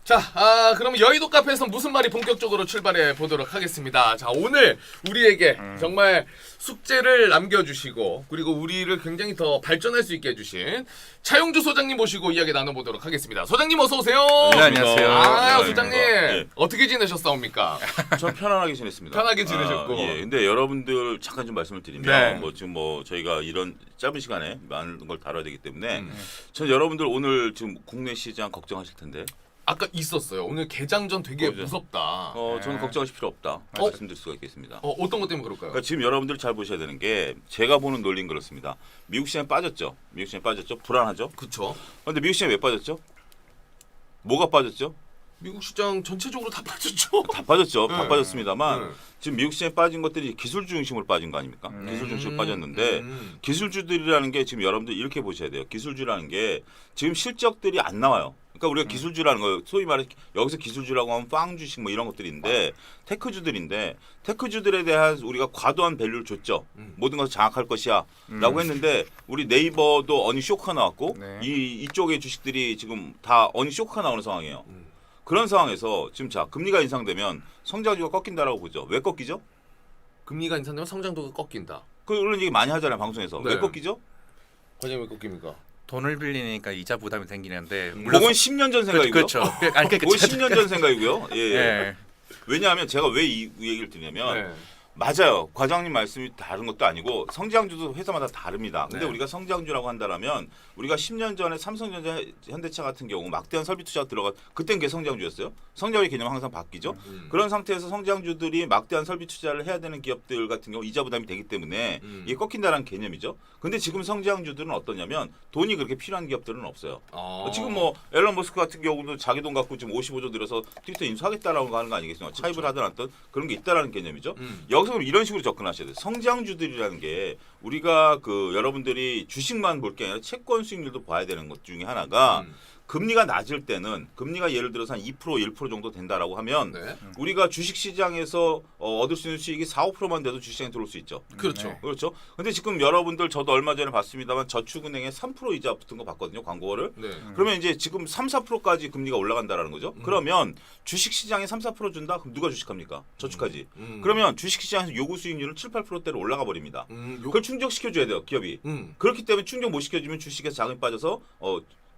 자, 그럼 여의도 카페에서 무슨 말이 본격적으로 출발해 보도록 하겠습니다. 자, 오늘 우리에게 정말 숙제를 남겨주시고 그리고 우리를 굉장히 더 발전할 수 있게 해주신 차용주 소장님 모시고 이야기 나눠보도록 하겠습니다. 소장님 어서 오세요. 네, 안녕하세요. 소장님 예. 어떻게 지내셨사옵니까? 전 편안하게 지냈습니다. 편하게 지내셨고. 예. 근데 여러분들 잠깐 좀 말씀을 드리면 네. 지금 저희가 이런 짧은 시간에 많은 걸 다뤄야 되기 때문에 전 여러분들 오늘 지금 국내 시장 걱정하실 텐데 아까 있었어요. 오늘 개장전 되게 뭐죠? 무섭다. 저는 걱정하실 필요 없다. 말씀드릴 수가 있겠습니다. 어떤 것 때문에 그럴까요? 그러니까 지금 여러분들 잘 보셔야 되는 게 제가 보는 논리는 그렇습니다. 미국 시장에 빠졌죠. 미국 시장에 빠졌죠. 불안하죠. 그쵸. 그런데 미국 시장에 왜 빠졌죠? 뭐가 빠졌죠? 미국 시장 전체적으로 다 빠졌죠. 다 빠졌죠. 다 네. 빠졌습니다만 네. 지금 미국 시장에 빠진 것들이 기술 중심으로 빠진 거 아닙니까? 기술 중심으로 빠졌는데 기술주들이라는 게 지금 여러분들 이렇게 보셔야 돼요. 기술주라는 게 지금 실적들이 안 나와요. 그러니까 우리가 기술주라는 거 소위 말해 여기서 기술주라고 하면 빵 주식 뭐 이런 것들인데 테크주들인데 테크주들에 대한 우리가 과도한 밸류를 줬죠. 모든 것을 장악할 것이야라고 했는데 우리 네이버도 어닝 쇼크가 나왔고 네. 이쪽의 주식들이 지금 다 어닝 쇼크가 나오는 상황이에요. 그런 상황에서 지금 자 금리가 인상되면 성장주가 꺾인다라고 보죠. 왜 꺾이죠? 금리가 인상되면 성장도가 꺾인다. 그런 얘기 많이 하잖아요 방송에서. 네. 왜 꺾이죠? 과장님 왜 꺾입니까? 돈을 빌리니까 이자 부담이 생기는데 그건 10년 전 생각이고요. 그렇죠. 아니 그러니까 그건 10년 전 생각이고요. 예. 예. 왜냐하면 제가 왜 이 얘기를 드냐면 네. 맞아요. 과장님 말씀이 다른 것도 아니고 성장주도 회사마다 다릅니다. 근데 네. 우리가 성장주라고 한다라면 우리가 10년 전에 삼성전자, 현대차 같은 경우 막대한 설비 투자가 들어가 그땐 그게 성장주였어요. 성장의 개념은 항상 바뀌죠. 그런 상태에서 성장주들이 막대한 설비 투자를 해야 되는 기업들 같은 경우 이자 부담이 되기 때문에 이게 꺾인다는 개념이죠. 근데 지금 성장주들은 어떠냐면 돈이 그렇게 필요한 기업들은 없어요. 지금 뭐 앨런 머스크 같은 경우도 자기 돈 갖고 지금 55조 들여서 트위터 인수하겠다라고 하는 거 아니겠습니까? 차입을 하든 않든 그런 게 있다라는 개념이죠. 여기서 이런 식으로 접근하셔야 돼요. 성장주들이라는 게 우리가 그 여러분들이 주식만 볼 게 아니라 채권 수익률도 봐야 되는 것 중에 하나가 금리가 낮을 때는 금리가 예를 들어서 한 2% 1% 정도 된다라고 하면 네. 우리가 주식 시장에서 얻을 수 있는 수익이 4~5%만 돼도 주식시장에 들어올 수 있죠. 그렇죠. 네. 그렇죠. 근데 지금 여러분들 저도 얼마 전에 봤습니다만 저축은행에 3% 이자 붙은 거 봤거든요. 광고를. 네. 그러면 이제 지금 3~4%까지 금리가 올라간다라는 거죠. 그러면 주식 시장에 3~4% 준다? 그럼 누가 주식합니까? 저축하지. 그러면 주식 시장에서 요구 수익률은 7~8%대로 올라가 버립니다. 그걸 충족시켜 줘야 돼요, 기업이. 그렇기 때문에 충족 못 시켜주면 주식에서 자금이 빠져서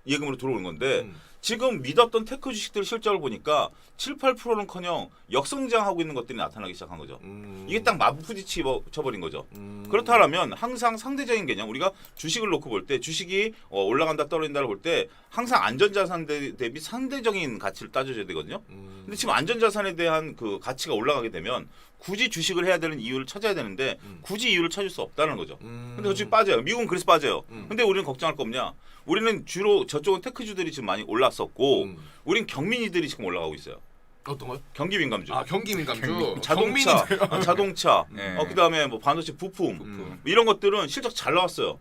예금으로 들어오는 건데 지금 믿었던 테크 주식들 실적을 보니까 7~8%는커녕 역성장하고 있는 것들이 나타나기 시작한 거죠. 이게 딱 맞부딪히 쳐버린 거죠. 그렇다면 항상 상대적인 개념 우리가 주식을 놓고 볼 때 주식이 올라간다 떨어진다를 볼 때 항상 안전자산 대비 상대적인 가치를 따져줘야 되거든요. 근데 지금 안전자산에 대한 그 가치가 올라가게 되면 굳이 주식을 해야 되는 이유를 찾아야 되는데 굳이 이유를 찾을 수 없다는 거죠. 근데 저쪽이 빠져요. 미국은 그래서 빠져요. 근데 우리는 걱정할 거 없냐? 우리는 주로 저쪽은 테크주들이 지금 많이 올랐었고 우린 경민이들이 지금 올라가고 있어요. 어떤 거요? 경기 민감주. 경기 민감주. 자동차, 자동차, 네. 그다음에 뭐 반도체 부품 이런 것들은 실적 잘 나왔어요.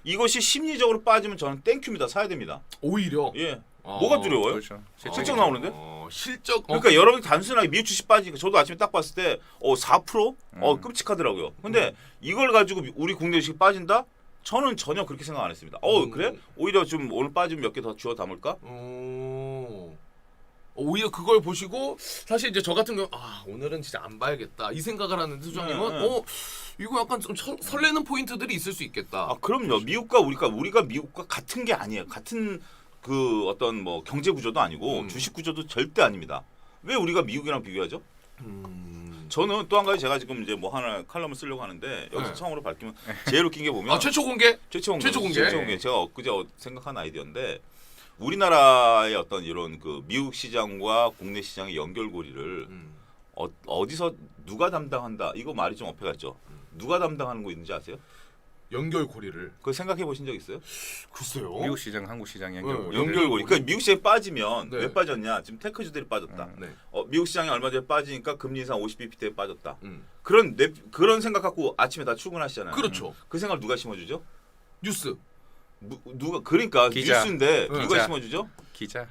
이것이 심리적으로 빠지면 저는 땡큐입니다. 사야 됩니다. 오히려. 예. 뭐가 두려워요? 그렇죠. 실적 나오는데? 실적. 그러니까 여러분 단순하게 미국 주식 빠지니까 저도 아침에 딱 봤을 때 4%? 끔찍하더라고요. 근데 이걸 가지고 우리 국내 주식 빠진다? 저는 전혀 그렇게 생각 안 했습니다. 그래? 오히려 좀 오늘 빠지면 몇 개 더 주워 담을까? 오히려 그걸 보시고 사실 이제 저 같은 경우 오늘은 진짜 안 봐야겠다 이 생각을 하는데 소장님은 네. 이거 약간 좀 설레는 포인트들이 있을 수 있겠다. 그럼요. 미국과 우리가 미국과 같은 게 아니에요. 같은 그 어떤 뭐 경제 구조도 아니고 주식 구조도 절대 아닙니다. 왜 우리가 미국이랑 비교하죠? 저는 또 한 가지 제가 지금 이제 뭐 하나 칼럼을 쓰려고 하는데 여기서 네. 처음으로 밝히면 제일 웃긴 게 보면 최초 공개? 최초 최초 공개. 제가 엊그제 생각한 아이디어인데 우리나라의 어떤 이런 그 미국 시장과 국내 시장의 연결고리를 어디서 누가 담당한다 이거 말이 좀 어폐같죠. 누가 담당하는 거 있는지 아세요? 연결고리를. 그거 생각해 보신 적 있어요? 글쎄요. 미국 시장, 한국 시장 연결고리. 연결고리. 그러니까 미국 시장에 빠지면 네. 왜 빠졌냐? 지금 테크주들이 빠졌다. 네. 미국 시장이 얼마 전에 빠지니까 금리 인상 50bp 때 빠졌다. 음. 그런 생각 갖고 아침에 다 출근하시잖아요. 그렇죠. 그 생각 누가 심어주죠? 뉴스. 누가 그러니까 기자. 뉴스인데 누가 기자. 심어주죠? 기자.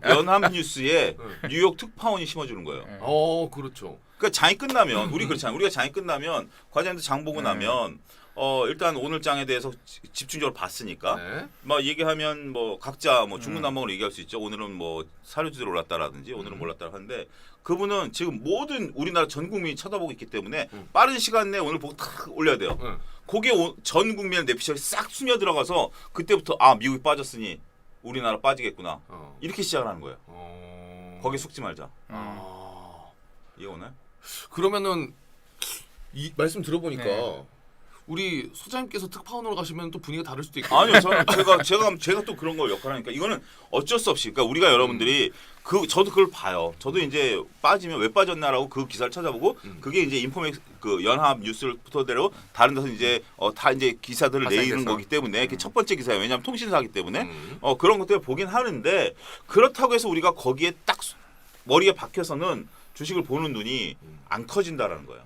연합뉴스에 뉴욕 특파원이 심어주는 거예요. 그렇죠. 그러니까 장이 끝나면 우리 그렇잖아요. 우리가 장이 끝나면 과장님도 장 보고 나면 일단 오늘 장에 대해서 집중적으로 봤으니까 네. 막 얘기하면 뭐 각자 뭐 중구난방으로 얘기할 수 있죠. 오늘은 뭐 사료주들 올랐다라든지 오늘은 몰랐다 하는데 그분은 지금 모든 우리나라 전 국민이 쳐다보고 있기 때문에 빠른 시간 내에 오늘 보고 탁 올려야 돼요. 거기에 전 국민의 내피셜이 싹 스며 들어가서 그때부터 아 미국이 빠졌으니 우리나라 빠지겠구나 이렇게 시작을 하는 거예요. 거기 속지 말자. 이해 오나요? 그러면은 이 말씀 들어보니까 네. 우리 소장님께서 특파원으로 가시면 또 분위기가 다를 수도 있겠네요. 아니요, 저는 제가 또 그런 걸 역할하니까 이거는 어쩔 수 없이, 그러니까 우리가 여러분들이 저도 그걸 봐요. 저도 이제 빠지면 왜 빠졌나라고 그 기사를 찾아보고 그게 이제 그 연합 뉴스를 토대로 다른 데서 이제 다 이제 기사들을 내리는 파생돼서. 거기 때문에 그게 첫 번째 기사예요. 왜냐하면 통신사기 때문에 그런 것들을 보긴 하는데 그렇다고 해서 우리가 거기에 딱 머리에 박혀서는 주식을 보는 눈이 안 커진다라는 거예요.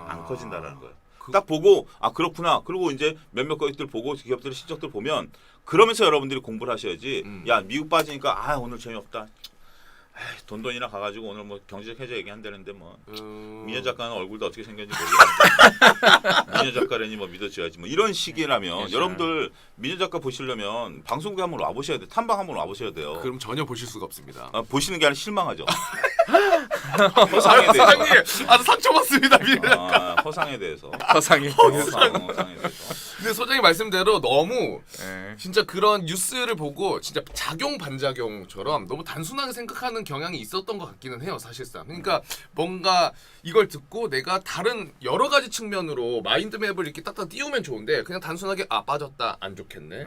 안 커진다라는 거예요. 딱 보고 아 그렇구나. 그리고 이제 몇몇 것들 보고 기업들의 실적들 보면 그러면서 여러분들이 공부를 하셔야지. 야 미국 빠지니까 아 오늘 재미없다. 에이, 돈이나 가가지고 오늘 뭐 경제적 해제 얘기한다는데 뭐 미녀 작가는 얼굴도 어떻게 생겼는지 모르겠는데 미녀 작가라니 뭐 믿어줘야지 뭐 이런 식이라면 그렇죠. 여러분들 미녀 작가 보시려면 방송국에 한번 와보셔야 돼. 탐방 한번 와보셔야 돼요. 그럼 전혀 보실 수가 없습니다. 보시는 게 아니라 실망하죠. 허상에 대해서. 사장님, 아주 상처받습니다. 허상에 대해서. 허상이. 허상에 대해서. 근데 소장님 말씀대로 너무 네. 진짜 그런 뉴스를 보고 진짜 작용 반작용처럼 너무 단순하게 생각하는 경향이 있었던 것 같기는 해요, 사실상. 그러니까 뭔가 이걸 듣고 내가 다른 여러 가지 측면으로 마인드맵을 이렇게 딱딱 띄우면 좋은데 그냥 단순하게 아 빠졌다 안 좋겠네.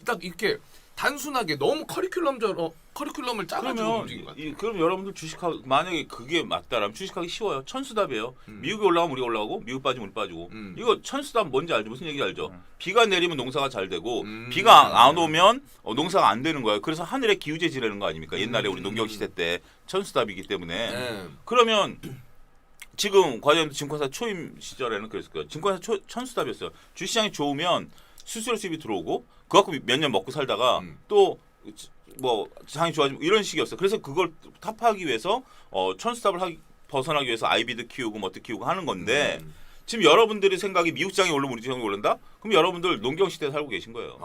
딱 이렇게 단순하게 너무 커리큘럼을 짜가지고 움직인 것 같아요. 그럼 여러분들 주식하고 만약에 그게 맞다라면 주식하기 쉬워요. 천수답이에요. 미국이 올라가면 우리가 올라가고 미국 빠지면 우리 빠지고. 이거 천수답 뭔지 알죠? 무슨 얘기 알죠? 비가 내리면 농사가 잘 되고 비가 안 오면 농사가 안 되는 거예요. 그래서 하늘에 기우제 지내는 거 아닙니까? 옛날에 우리 농경 시대 때 천수답이기 때문에. 네. 그러면 지금 과장님도 증권사 초임 시절에는 그랬을 거예요. 증권사 천수답이었어요. 주시장이 좋으면 수수료 수입이 들어오고 그거 갖고 몇 년 먹고 살다가 또 뭐 장이 좋아지고 이런 식이었어요. 그래서 그걸 타파하기 위해서 천수답을 벗어나기 위해서 아이비드 키우고 뭐트 키우고 하는 건데 지금 여러분들이 생각이 미국 장이 오르면 우리 장이 오른다? 그럼 여러분들 농경 시대에 살고 계신 거예요.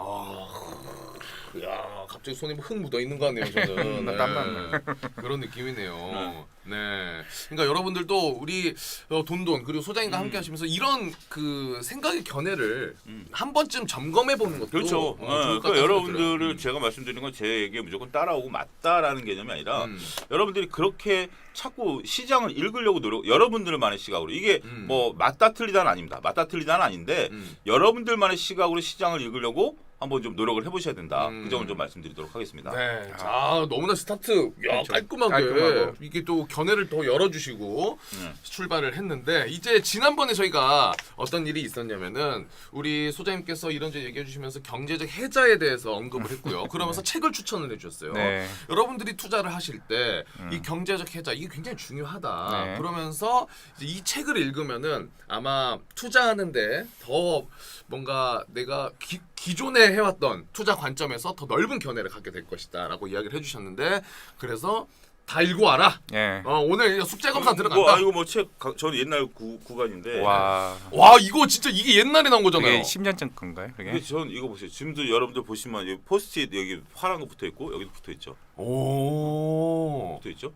야, 갑자기 손에 흙 묻어 있는 것 같네요, 저는. 네. 땀나네. 그런 느낌이네요. 네. 그러니까 여러분들도 우리 돈돈 그리고 소장님과 함께 하시면서 이런 그 생각의 견해를 한 번쯤 점검해 보는 것도 그렇죠. 좋을 것 그러니까 같다는 여러분들을 생각이 들어요. 제가 말씀드리는 건 제 얘기에 무조건 따라오고 맞다라는 개념이 아니라 여러분들이 그렇게 자꾸 시장을 읽으려고 여러분들만의 시각으로 이게 뭐 맞다 틀리다는 아닙니다. 맞다 틀리다는 아닌데 여러분들만의 시각으로 시장을 읽으려고 한번 좀 노력을 해보셔야 된다. 그 점을 좀 말씀드리도록 하겠습니다. 네. 자, 너무나 스타트 그렇죠. 깔끔하게 깔끔하고. 이게 또 견해를 더 열어주시고 출발을 했는데 이제 지난번에 저희가 어떤 일이 있었냐면은 우리 소장님께서 이런저런 얘기해 주시면서 경제적 해자에 대해서 언급을 했고요. 그러면서 책을 추천을 해주셨어요. 네. 여러분들이 투자를 하실 때 이 경제적 해자 이게 굉장히 중요하다. 네. 그러면서 이제 이 책을 읽으면은 아마 투자하는데 더 뭔가 내가 기존에 해왔던 투자 관점에서 더 넓은 견해를 갖게 될 것이다라고 이야기를 해주셨는데 그래서 다 읽어와라. 예. 오늘 숙제 검사 뭐 들어간다. 이거 뭐 책 저는 옛날 구간인데. 와. 와 이거 진짜 이게 옛날에 나온 그게 거잖아요. 10년 전 건가요? 근데 그게? 전 이거 보세요. 지금도 여러분들 보시면 여기 포스트잇 여기 파란 거 붙어 있고 여기도 붙어 있죠. 오. 붙어 있죠.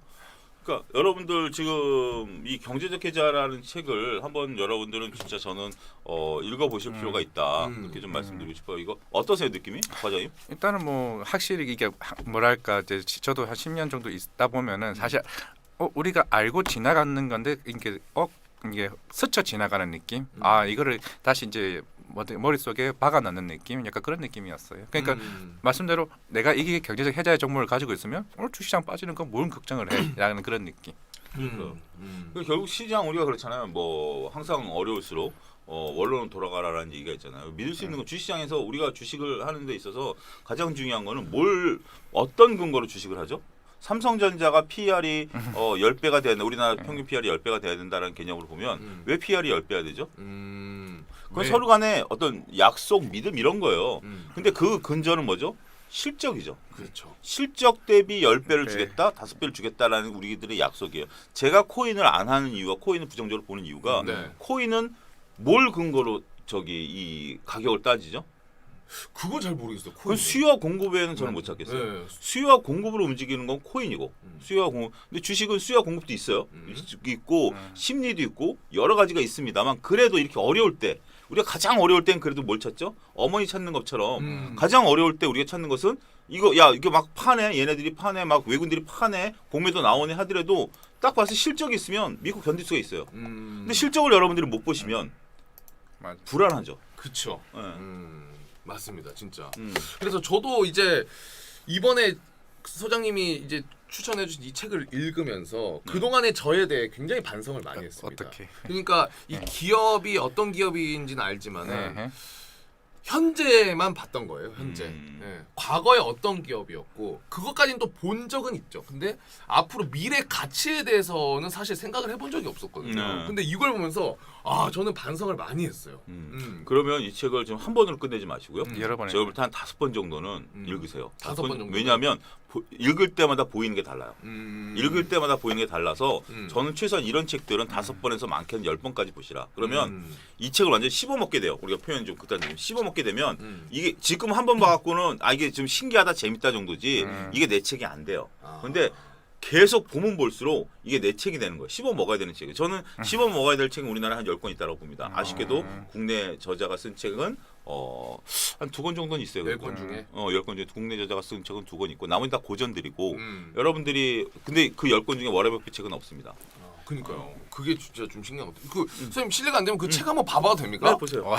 그러니까 여러분들 지금 이 경제적 해자라는 책을 한번 여러분들은 진짜 저는 읽어보실 필요가 있다. 이렇게 좀 말씀드리고 싶어요. 이거 어떠세요 느낌이, 과장님? 일단은 뭐 확실히 이게 뭐랄까 이제 저도 한 10년 정도 있다 보면은 사실 우리가 알고 지나가는 건데 이게 이게 스쳐 지나가는 느낌. 아 이거를 다시 이제 머릿속에 박아넣는 느낌, 약간 그런 느낌이었어요. 그러니까 말씀대로 내가 이게 경제적 해자의 종목을 가지고 있으면 오늘 주시장 빠지는 건 뭘 걱정을 해?라는 그런 느낌. 결국 시장 우리가 그렇잖아요. 뭐 항상 어려울수록 원론은 돌아가라라는 얘기가 있잖아요. 믿을 수 있는 건 주시장에서 우리가 주식을 하는 데 있어서 가장 중요한 거는 어떤 근거로 주식을 하죠? 삼성전자가 PR이 10배가 돼야 된다. 우리나라 평균 PR이 10배가 돼야 된다는 개념으로 보면 왜 PR이 10배가 되죠? 그건 네. 서로 간에 어떤 약속, 믿음 이런 거예요. 근데 그 근저는 뭐죠? 실적이죠. 그렇죠. 실적 대비 10배를 네. 주겠다, 5배를 주겠다라는 우리들의 약속이에요. 제가 코인을 안 하는 이유가 코인을 부정적으로 보는 이유가 네. 코인은 뭘 근거로 이 가격을 따지죠? 그거 잘 모르겠어요. 그 코인. 수요와 공급 외에는 저는 못 찾겠어요. 네. 수요와 공급으로 움직이는 건 코인이고 수요와 공급. 근데 주식은 수요와 공급도 있어요. 있고 심리도 있고 여러 가지가 있습니다만 그래도 이렇게 어려울 때 우리가 가장 어려울 땐 그래도 뭘 찾죠? 어머니 찾는 것처럼 가장 어려울 때 우리가 찾는 것은 이게 막 파네 얘네들이 파네 막 외국인들이 파네 공매도 나오네 하더라도 딱 봐서 실적이 있으면 믿고 견딜 수가 있어요. 근데 실적을 여러분들이 못 보시면 맞아. 불안하죠. 그쵸. 네. 맞습니다, 진짜. 그래서 저도 이제 이번에 소장님이 이제 추천해주신 이 책을 읽으면서 그동안의 저에 대해 굉장히 반성을 많이 했습니다. 어떻게? 그러니까 이 기업이 어떤 기업인지는 알지만은 네. 현재만 봤던 거예요. 현재. 예. 과거에 어떤 기업이었고 그것까지는 또 본 적은 있죠. 근데 앞으로 미래 가치에 대해서는 사실 생각을 해본 적이 없었거든요. 근데 이걸 보면서 저는 반성을 많이 했어요. 그러면 이 책을 지금 한 번으로 끝내지 마시고요. 여러 번에. 제가 볼 때 한 5번 정도는 읽으세요. 5번 정도. 왜냐하면 읽을 때마다 보이는 게 달라요. 읽을 때마다 보이는 게 달라서 저는 최소한 이런 책들은 5번에서 많게는 10번까지 보시라. 그러면 이 책을 완전히 씹어먹게 돼요. 우리가 표현 좀 극단적으로 씹어먹게 되면 이게 지금 한 번 봐갖고는 이게 좀 신기하다 재밌다 정도지 이게 내 책이 안 돼요. 근데 계속 보면 볼수록 이게 내 책이 되는 거예요. 씹어 먹어야 되는 책이에요. 저는 씹어 먹어야 될 책은 우리나라에 한 10권 있다고 봅니다. 아쉽게도 국내 저자가 쓴 책은 한 2권 정도는 있어요. 10권 중에? 10권 중에 국내 저자가 쓴 책은 2권 있고 나머지 다 고전들이고 여러분들이 근데 그 10권 중에 워렌 버핏 책은 없습니다. 그니까요. 그게 진짜 좀 신기한 것 같아요. 선생님 실례가 안 되면 그 책 한번 봐봐도 됩니까? 네, 보세요.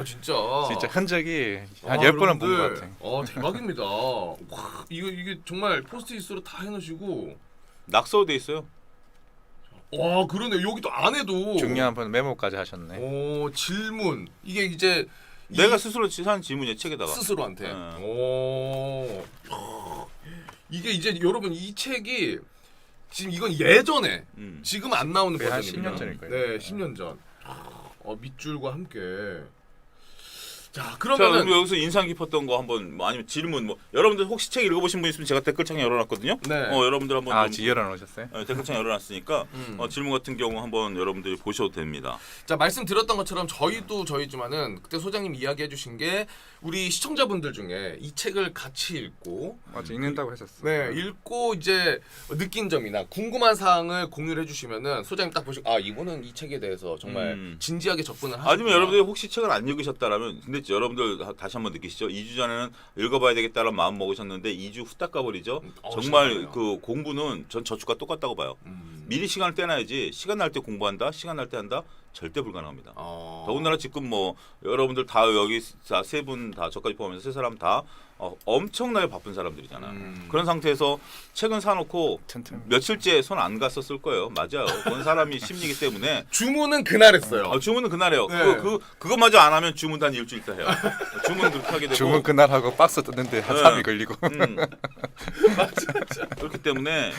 진짜. 진짜 흔적이 한 10번은 본 것 여러분들, 같아요. 대박입니다. 와, 이게 정말 포스트잇으로 다 해놓으시고. 낙서로 돼 있어요. 와, 그러네. 여기도 안에도. 중요한 분 메모까지 하셨네. 질문. 이게 이제 내가 스스로 한 질문이에요. 책에다가. 스스로한테. 네. 이게 이제 여러분 이 책이 지금 이건 예전에 지금 안 나오는 거의 한 버전입니다. 10년 전일 거예요. 네, 10년 전. 밑줄과 함께. 자, 자, 그러면은 그럼 여기서 인상 깊었던 거 한번 아니면 질문 여러분들 혹시 책 읽어보신 분 있으면 제가 댓글창에 열어놨거든요. 네. 여러분들 한번 좀 열어놓으셨어요? 댓글창에 열어놨으니까 질문 같은 경우 한번 여러분들이 보셔도 됩니다. 자, 말씀드렸던 것처럼 저희도 저희지만은 그때 소장님 이야기해주신 게 우리 시청자분들 중에 이 책을 같이 읽고 맞아, 읽는다고 하셨어. 네, 읽고 이제 느낀 점이나 궁금한 사항을 공유를 해주시면은 소장님 딱 보시고 이분은 이 책에 대해서 정말 진지하게 접근을 하시고 아니면 여러분들이 혹시 책을 안 읽으셨다라면 근데 여러분들 다시 한번 느끼시죠? 2주 전에는 읽어봐야 되겠다는 마음 먹으셨는데 2주 후딱 가버리죠? 정말 심각해요. 그 공부는 전 저축과 똑같다고 봐요. 미리 시간을 떼놔야지 시간 날 때 공부한다 시간 날 때 한다 절대 불가능합니다. 더군다나 지금 뭐 여러분들 다 여기 세 분 다 저까지 포함해서 세 사람 다 엄청나게 바쁜 사람들이잖아. 그런 상태에서 책은 사놓고 며칠째 손 안 갔었을 거예요. 맞아요. 그건 사람이 심리기 때문에 주문은 그날 했어요. 주문은 그날해요. 네. 그거마저 안 하면 주문도 한 일주일 다 해요. 주문 그렇게 하게 되고 주문 그날 하고 박스 뜯는데 한 3일 걸리고. 그렇기 때문에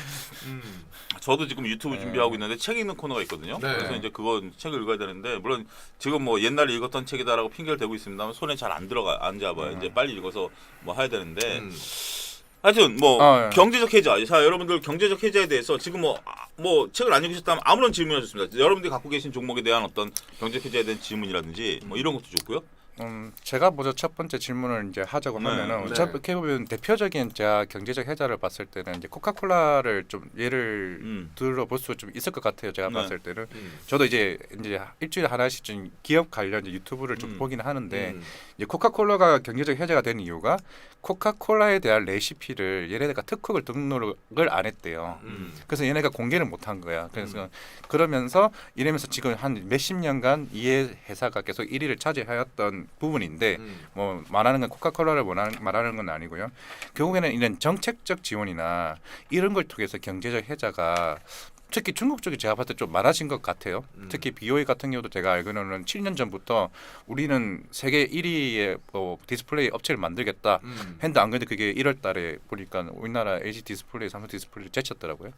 저도 지금 유튜브 준비하고 있는데 책 읽는 코너가 있거든요. 네. 그래서 이제 그건 책을 읽어야 되는데 물론 지금 뭐 옛날에 읽었던 책이다라고 핑계를 대고 있습니다만 손에 잘 안 잡아요. 이제 빨리 읽어서 뭐 해야 되는데 하여튼 뭐 경제적 해자. 자, 여러분들 경제적 해자에 대해서 지금 뭐 책을 안 읽으셨다면 아무런 질문하셨습니다. 여러분들이 갖고 계신 종목에 대한 어떤 경제적 해자에 대한 질문이라든지 뭐 이런 것도 좋고요. 제가 먼저 첫 번째 질문을 이제 하자고 하면은 어떻게 보면 대표적인 제가 경제적 해자를 봤을 때는 이제 코카콜라를 좀 예를 들어볼 수 좀 있을 것 같아요. 제가 봤을 때는 저도 이제 일주일에 하나씩 좀 기업 관련 유튜브를 좀 보기는 하는데 이제 코카콜라가 경제적 해자가 된 이유가 코카콜라에 대한 레시피를 얘네가 특허를 등록을 안 했대요. 그래서 얘네가 공개를 못 한 거야. 그래서 그러면서 이러면서 지금 한 몇십 년간 이 회사가 계속 1위를 차지하였던 부분인데 뭐 말하는 건 코카콜라를 말하는 건 아니고요. 결국에는 이런 정책적 지원이나 이런 걸 통해서 경제적 해자가 특히 중국 쪽이 제가 봤을 때 좀 많아진 것 같아요. 특히 BOE 같은 경우도 제가 알기로는 7년 전부터 우리는 세계 1위의 뭐 디스플레이 업체를 만들겠다 했는데 안 그래도 그게 1월 달에 보니까 우리나라 LG 디스플레이, 삼성 디스플레이를 제쳤더라고요.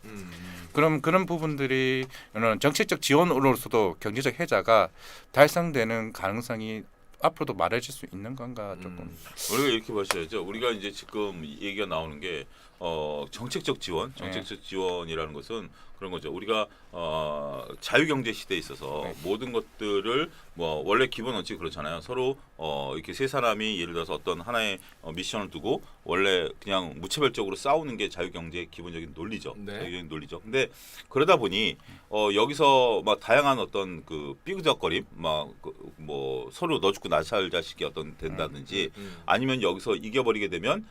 그럼 그런 부분들이 정책적 지원으로서도 경제적 해자가 달성되는 가능성이 앞으로도 말해질 수 있는 건가 조금. 우리가 이렇게 보셔야죠. 우리가 이제 지금 얘기가 나오는 게 정책적 지원이라는 것은 그런 거죠. 우리가 자유경제 시대에 있어서 모든 것들을 뭐 원래 기본 원칙이 그렇잖아요. 서로 이렇게 세 사람이 예를 들어서 어떤 하나의 미션을 두고 원래 그냥 무차별적으로 싸우는 게 자유경제의 기본적인 논리죠. 네. 자유적인 논리죠. 근데 그러다 보니 여기서 막 다양한 어떤 그 삐그덕거림, 뭐 서로 너 죽고 나 살자식이 어떤 된다든지 아니면 여기서 이겨버리게 되면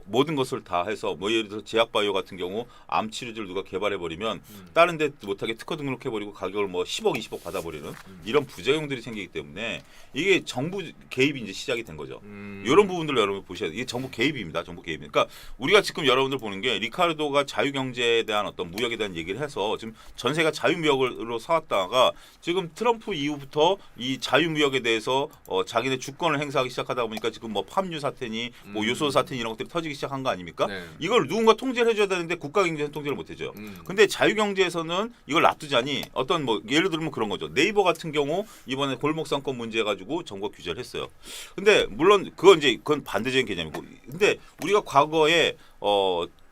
모든 것을 다 해서 뭐 예를 들어서 제약바이오 같은 경우 암 치료제를 누가 개발해 버리면 다른 데 못하게 특허 등록해 버리고 가격을 뭐 10억 20억 받아버리는 이런 부작용들이 생기기 때문에 이게 정부 개입이 이제 시작이 된 거죠. 이런 부분들을 여러분 보셔야 돼요. 이게 정부 개입입니다. 정부 개입. 그러니까 우리가 지금 여러분들 보는 게 리카르도가 자유경제에 대한 어떤 무역에 대한 얘기를 해서 지금 전세가 자유무역으로 사왔다가 지금 트럼프 이후부터 이 자유무역에 대해서 자기네 주권을 행사하기 시작하다 보니까 지금 뭐 팜유 사태니 뭐 요소 사태니 이런 것들이 터지기 시작한 거 아닙니까? 네. 이걸 누군가 통제를 해줘야 되는데 국가 경제는 통제를 못 해줘요. 근데 자유경제에서는 이걸 놔두자니 어떤 뭐 예를 들면 그런 거죠. 네이버 같은 경우 이번에 골목상권 문제 가지고 정부가 규제를 했어요. 근데 물론 그건 반대적인 개념이고. 근데 우리가 과거에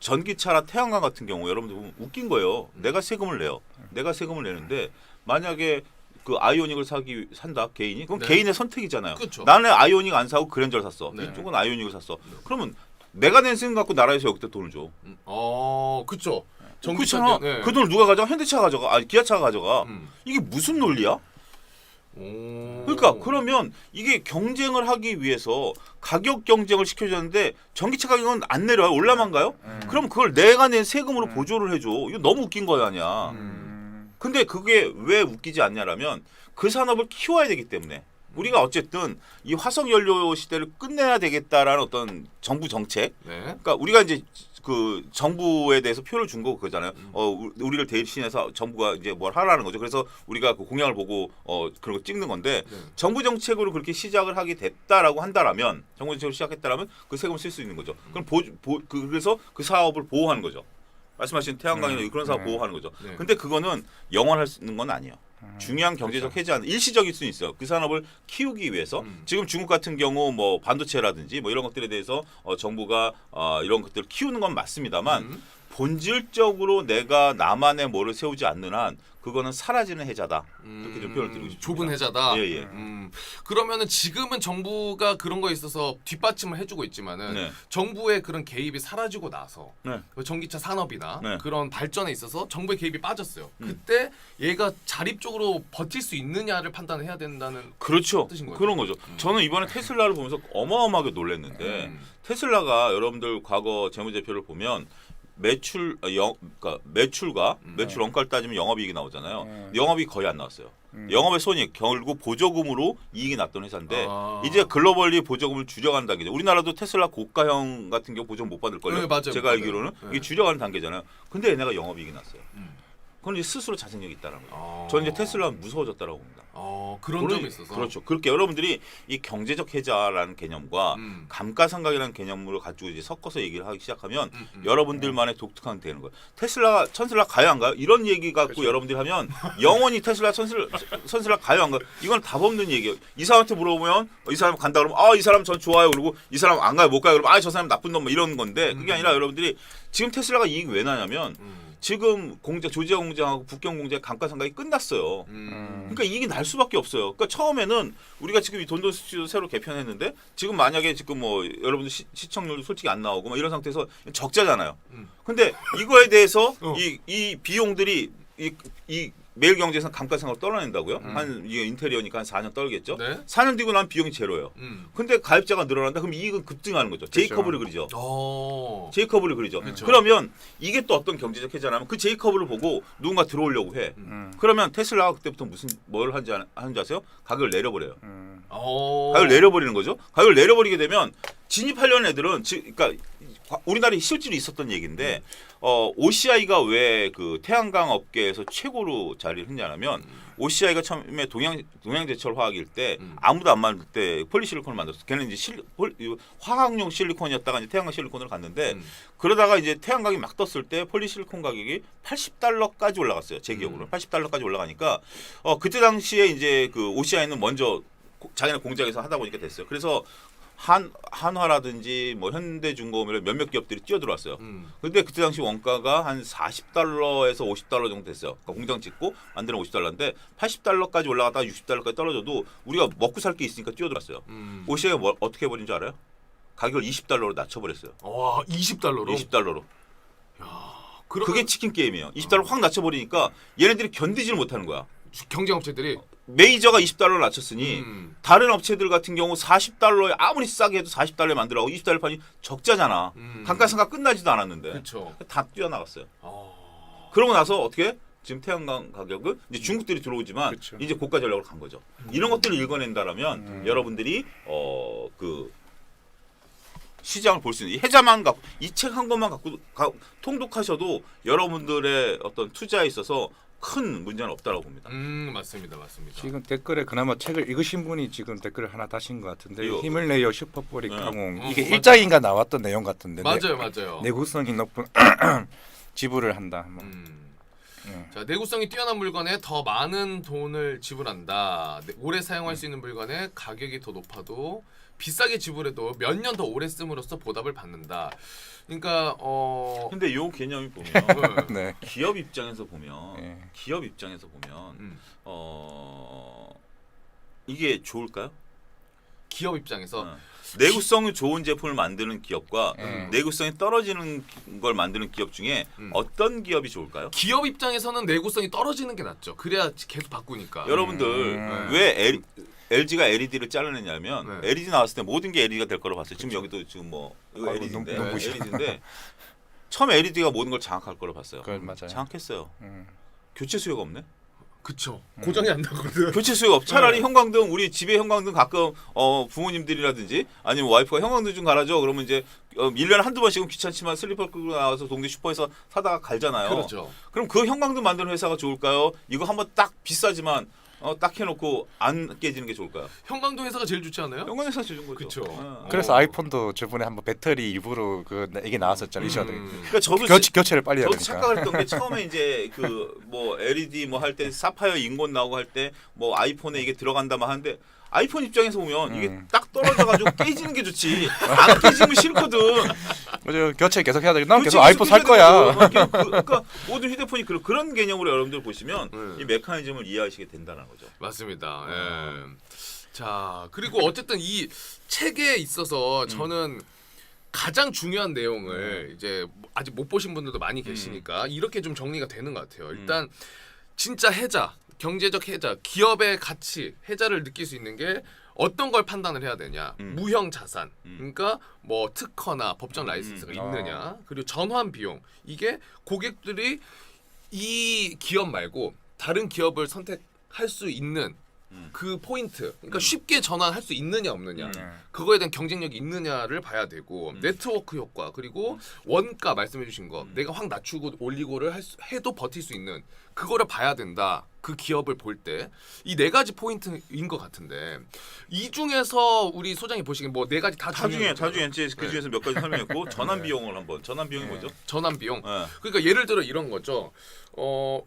전기차나 태양광 같은 경우 여러분들 보면 웃긴 거예요. 내가 세금을 내요. 내가 세금을 내는데 만약에 그 아이오닉을 산다 개인이 그럼 네. 개인의 선택이잖아요. 그쵸. 나는 아이오닉 안 사고 그랜저를 샀어. 네. 이쪽은 아이오닉을 샀어. 그러면 내가 낸 세금 갖고 나라에서 여기다 돈을 줘. 그쵸. 그렇잖아. 네. 그 돈을 누가 가져가? 현대차가 가져가. 아니 기아차가 가져가. 음. 이게 무슨 논리야? 그러니까 그러면 이게 경쟁을 하기 위해서 가격 경쟁을 시켜줬는데 전기차 가격은 안 내려요. 올라만 가요? 그럼 그걸 내가 낸 세금으로 보조를 해줘. 이거 너무 웃긴 거 아니야. 근데 그게 왜 웃기지 않냐라면 그 산업을 키워야 되기 때문에 우리가 어쨌든 이 화석 연료 시대를 끝내야 되겠다라는 어떤 정부 정책. 네. 그러니까 우리가 이제 그 정부에 대해서 표를 준 거 그거잖아요. 우리를 대신해서 정부가 이제 뭘 하라는 거죠. 그래서 우리가 그 공약을 보고 그런 거 찍는 건데 네. 정부 정책으로 그렇게 시작을 하게 됐다라고 한다라면 정부 정책으로 시작했다라면 그 세금을 쓸 수 있는 거죠. 그럼 그래서 그 사업을 보호하는 거죠. 말씀하신 태양광이나 그런 사업 보호하는 거죠. 네. 근데 그거는 영원할 수 있는 건 아니에요. 중요한 경제적 해제는 일시적일 수는 있어요. 그 산업을 키우기 위해서 지금 중국 같은 경우 뭐 반도체라든지 뭐 이런 것들에 대해서 정부가 이런 것들을 키우는 건 맞습니다만 본질적으로 내가 나만의 뭐를 세우지 않는 한 그거는 사라지는 해자다. 이렇게 좀 표현을 드리고 싶습니다. 좁은 해자다. 예. 그러면은 지금은 정부가 그런 거에 있어서 뒷받침을 해주고 있지만은 네. 정부의 그런 개입이 사라지고 나서 네. 전기차 산업이나 네. 그런 발전에 있어서 정부의 개입이 빠졌어요. 그때 얘가 자립적으로 버틸 수 있느냐를 판단해야 된다는 그렇죠. 뜻인 거죠. 그런 거죠. 저는 이번에 테슬라를 보면서 어마어마하게 놀랐는데 테슬라가 여러분들 과거 재무제표를 보면 그러니까 매출과 매출 원가를 따지면 영업이익이 나오잖아요. 영업이 거의 안 나왔어요. 영업의 손익 결국 보조금으로 이익이 났던 회사인데 이제 글로벌리 보조금을 줄여가는 단계죠. 우리나라도 테슬라 고가형 같은 경우 보조금 못 받을 걸요. 네, 맞아요. 제가 알기로는 네. 이게 줄여가는 단계잖아요. 근데 얘네가 영업이익이 났어요. 그건 이제 스스로 자생력이 있다는 거예요. 저는 이제 테슬라는 무서워졌다라고 봅니다. 그런 점이 있어서. 그렇죠. 그렇게 여러분들이 이 경제적 해자라는 개념과 감가상각이라는 개념을 가지고 이제 섞어서 얘기를 하기 시작하면 여러분들만의 독특한 되는 거예요. 테슬라 가요 안 가요? 이런 얘기 갖고 그렇죠. 여러분들이 하면 영원히 테슬라 가요 안 가요? 이건 답 없는 얘기예요. 이 사람한테 물어보면 이 사람 간다 그러면 이 사람 전 좋아요. 그리고 이 사람 안 가요 못 가요. 그러면 저 사람 나쁜 놈 뭐 이런 건데 그게 아니라 여러분들이 지금 테슬라가 이익이 왜 나냐면 지금 조지아 공장하고 북경 공장의 감가상각이 끝났어요. 그러니까 이익이 날 수밖에 없어요. 그러니까 처음에는 우리가 지금 이 돈돈 스튜디오 새로 개편했는데 지금 만약에 지금 뭐 여러분들 시청률도 솔직히 안 나오고 뭐 이런 상태에서 적자잖아요. 근데 이거에 대해서 이 비용들이 이 매일경제에서는 감가상각을 떨어낸다고요? 이게 인테리어니까 한 4년 떨겠죠? 네. 4년 뒤고 나면 비용이 제로예요. 근데 가입자가 늘어난다? 그럼 이익은 급증하는 거죠. 제이커브를 그리죠. 제이커브를 그리죠. 그렇죠. 그러면 이게 또 어떤 경제적 해자냐면 그 제이커브를 보고 누군가 들어오려고 해. 그러면 테슬라가 그때부터 뭘 하는지 아세요? 가격을 내려버려요. 가격을 내려버리는 거죠. 가격을 내려버리게 되면 진입하려는 애들은 그러니까 우리나라에 실제로 있었던 얘기인데 OCI가 왜 그 태양광 업계에서 최고로 자리를 했냐면 OCI가 처음에 동양제철 화학일 때 아무도 안 만들 때 폴리실리콘을 만들었어. 걔는 이제 화학용 실리콘이었다가 이제 태양광 실리콘으로 갔는데 그러다가 이제 태양광이 막 떴을 때 폴리실리콘 가격이 $80까지 올라갔어요. 제 기억으로 $80까지 올라가니까 그때 당시에 이제 그 OCI는 먼저 자기네 공장에서 하다 보니까 됐어요. 그래서 한화라든지 뭐 현대중공업 몇몇 기업들이 뛰어들어왔어요. 근데 그때 당시 원가가 한 40달러에서 50달러 정도 됐어요. 그러니까 공장 짓고 만드는 50달러인데 80달러까지 올라갔다가 60달러까지 떨어져도 우리가 먹고 살 게 있으니까 뛰어들었어요. 오시아가 어떻게 해버린 줄 알아요? 가격을 20달러로 낮춰버렸어요. 와 20달러로? 20달러로. 그러면 그게 치킨 게임이에요. 20달러 확 낮춰버리니까 얘네들이 견디지를 못하는 거야. 경쟁업체들이 메이저가 20달러를 낮췄으니 다른 업체들 같은 경우 40달러에 아무리 싸게 해도 40달러에 만들라고 20달러 판이 적자잖아. 감가상가 끝나지도 않았는데 그렇죠. 다 뛰어나갔어요. 그러고 나서 어떻게 지금 태양광 가격은 이제 중국들이 들어오지만 그쵸. 이제 고가 전략으로 간 거죠. 이런 것들을 읽어낸다라면 여러분들이 그 시장을 볼 수 있는 이 해자만 갖고 이 책 한 권만 갖고 통독하셔도 여러분들의 어떤 투자에 있어서 큰 문제는 없다고 봅니다. 맞습니다. 지금 댓글에 그나마 책을 읽으신 분이 지금 댓글을 하나 다신 것 같은데 이거- 힘을 내요 슈퍼보릭 강홍 이게 맞아. 일장인가 나왔던 내용 같은데 맞아요. 내구성이 높은 지불을 한다. 뭐. 자, 내구성이 뛰어난 물건에 더 많은 돈을 지불한다. 오래 사용할 수 있는 물건에 가격이 더 높아도 비싸게 지불해도 몇 년 더 오래 씀으로써 보답을 받는다. 그러니까 근데 요 개념이 보면 네. 기업 입장에서 보면 음. 이게 좋을까요? 기업 입장에서 내구성이 좋은 제품을 만드는 기업과 음. 내구성이 떨어지는 걸 만드는 기업 중에 어떤 기업이 좋을까요? 기업 입장에서는 내구성이 떨어지는 게 낫죠. 그래야 계속 바꾸니까. 여러분들 왜 LG가 LED를 잘라내냐면 네. LED 나왔을 때 모든 게 LED가 될 거라고 봤어요. 지금 여기도 지금 뭐 이거 아이고, LED인데 눈부셔. LED인데 처음 LED가 모든 걸 장악할 거라고 봤어요. 맞아요. 장악했어요. 교체 수요가 없네. 그쵸. 고장이 안 나거든. 교체 수요가 없. 차라리 형광등 우리 집에 형광등 가끔 부모님들이라든지 아니면 와이프가 형광등 좀 갈아줘. 그러면 이제 1년에 한두 번씩은 귀찮지만 슬리퍼 끌고 나와서 동네 슈퍼에서 사다가 갈잖아요. 그렇죠. 그럼 그 형광등 만드는 회사가 좋을까요? 이거 한번 딱 비싸지만 딱 해놓고 안 깨지는 게 좋을까요? 형광등 회사가 제일 좋지 않아요? 형광등 회사 좋은 거죠. 그쵸. 그래서 아이폰도 저번에 한번 배터리 일부러 이게 나왔었잖아요. 이셔도 그러니까 저도 교체를 빨리 해야 저도 되니까. 착각했던 게 처음에 이제 그 뭐 LED 뭐 할 때 사파이어 인곤 나오고 할 때 뭐 아이폰에 이게 들어간다만 하는데 아이폰 입장에서 보면 이게 딱 떨어져가지고 깨지는 게 좋지 안 깨지면 싫거든. 맞아요. 교체 계속 해야 돼. 난 교체 계속 아이폰 살 해야 거야. 되고, 그러니까 모든 휴대폰이 그런 개념으로 여러분들 보시면 이 메커니즘을 이해하시게 된다는 거죠. 맞습니다. 예. 자, 그리고 어쨌든 이 책에 있어서 저는 가장 중요한 내용을 이제 아직 못 보신 분들도 많이 계시니까 이렇게 좀 정리가 되는 것 같아요. 일단 진짜 해자, 경제적 해자, 기업의 가치, 해자를 느낄 수 있는 게 어떤 걸 판단을 해야 되냐. 무형 자산. 그러니까 뭐 특허나 법정 라이센스가 있느냐. 그리고 전환 비용. 이게 고객들이 이 기업 말고 다른 기업을 선택할 수 있는 그 포인트. 그러니까 쉽게 전환할 수 있느냐 없느냐. 그거에 대한 경쟁력이 있느냐를 봐야 되고 네트워크 효과 그리고 원가 말씀해 주신 거 내가 확 낮추고 올리고를 해도 버틸 수 있는 그거를 봐야 된다. 그 기업을 볼 때 이 네 가지 포인트인 것 같은데 이 중에서 우리 소장이 보시기엔 뭐 네 가지 다 중요해요. 다 중에 그 중에서 몇 가지 설명했고 전환 비용을 한번 전환 비용이 뭐죠? 전환 비용. 네. 그러니까 예를 들어 이런 거죠.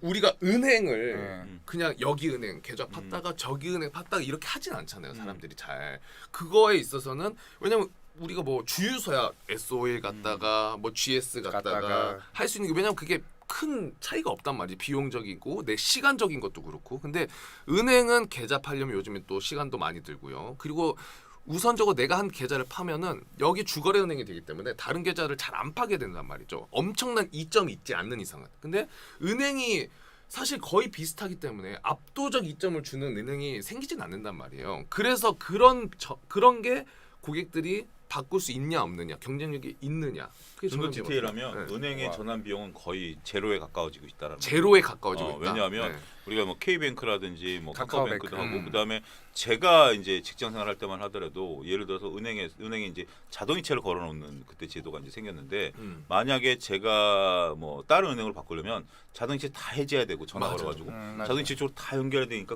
우리가 은행을 그냥 여기 은행 계좌 팠다가 저기 은행 팠다가 이렇게 하진 않잖아요. 사람들이 잘. 그거에 있어서는 왜냐면 우리가 뭐 주유소야 SO일 갔다가 뭐 GS 갔다가 갔다가. 할 수 있는 게 왜냐면 그게 큰 차이가 없단 말이지. 비용적이고 내 시간적인 것도 그렇고. 근데 은행은 계좌 팔려면 요즘에 또 시간도 많이 들고요. 그리고 우선적으로 내가 한 계좌를 파면은 여기 주거래 은행이 되기 때문에 다른 계좌를 잘 안 파게 된단 말이죠. 엄청난 이점이 있지 않는 이상은. 근데 은행이 사실 거의 비슷하기 때문에 압도적 이점을 주는 은행이 생기진 않는단 말이에요. 그래서 그런 게 고객들이 바꿀 수 있냐 없느냐, 경쟁력이 있느냐. 그게 좀 더 저는 디테일하면 네. 은행의 전환 비용은 거의 제로에 가까워지고 있다라는 거죠. 제로에 가까워지고 있다. 왜냐하면 네. 우리가 뭐 K뱅크라든지 뭐 카카오뱅크도 카카오뱅크. 하고 그다음에 제가 이제 직장 생활할 때만 하더라도 예를 들어서 은행에 이제 자동이체를 걸어놓는 그때 제도가 이제 생겼는데 만약에 제가 뭐 다른 은행으로 바꾸려면 자동이체 다 해제해야 되고 전화 맞아요. 걸어가지고 맞아요. 자동이체 쪽으로 다 연결해야 되니까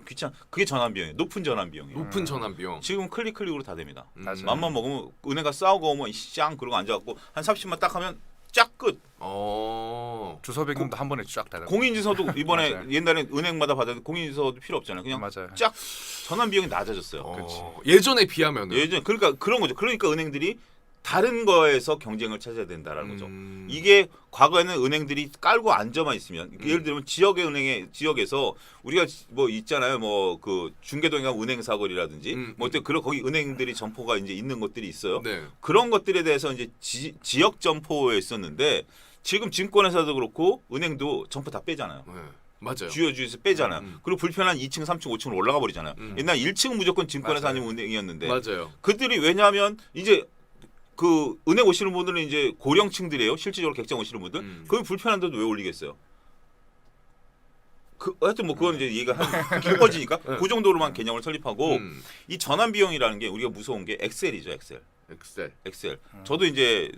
그게 전환 비용이에요. 높은 전환 비용이에요. 높은 전환 비용. 지금 클릭으로 다 됩니다. 맞아요. 맘만 먹으면 은행 가 싸우고 오면 짱 그러고 앉아갖고 한 30만 딱 하면 쫙 끝. 주소 변경도 한 번에 쫙 다. 공인인증서도 이번에 맞아요. 옛날에 은행마다 받았는데 공인인증서도 필요 없잖아요. 그냥 맞아요. 쫙 전환 비용이 낮아졌어요. 예전에 비하면은. 예전 그러니까 그런 거죠. 그러니까 은행들이 다른 거에서 경쟁을 찾아야 된다라는 거죠. 음. 이게 과거에는 은행들이 깔고 앉아만 있으면 예를 들면 지역에서 우리가 뭐 있잖아요. 뭐 그 중계동에 가면 은행 사거리라든지 뭐 어때 그런 거기 은행들이 점포가 이제 있는 것들이 있어요. 네. 그런 것들에 대해서 이제 지역 점포에 있었는데 지금 증권회사도 그렇고 은행도 점포 다 빼잖아요. 네. 맞아요. 주요에서 빼잖아요. 그리고 불편한 2층, 3층, 5층으로 올라가 버리잖아요. 옛날 1층은 무조건 증권회사 아니면 은행이었는데 맞아요. 그들이 왜냐하면 이제 그 은행 오시는 분들은 이제 고령층들이에요. 실질적으로 객장 오시는 분들. 그게 불편한데도 왜 올리겠어요? 하여튼 뭐 그건 이제 얘기가 깊어지니까 그 정도로만 개념을 설립하고 이 전환 비용이라는 게 우리가 무서운 게 엑셀이죠, 엑셀. 엑셀. 저도 이제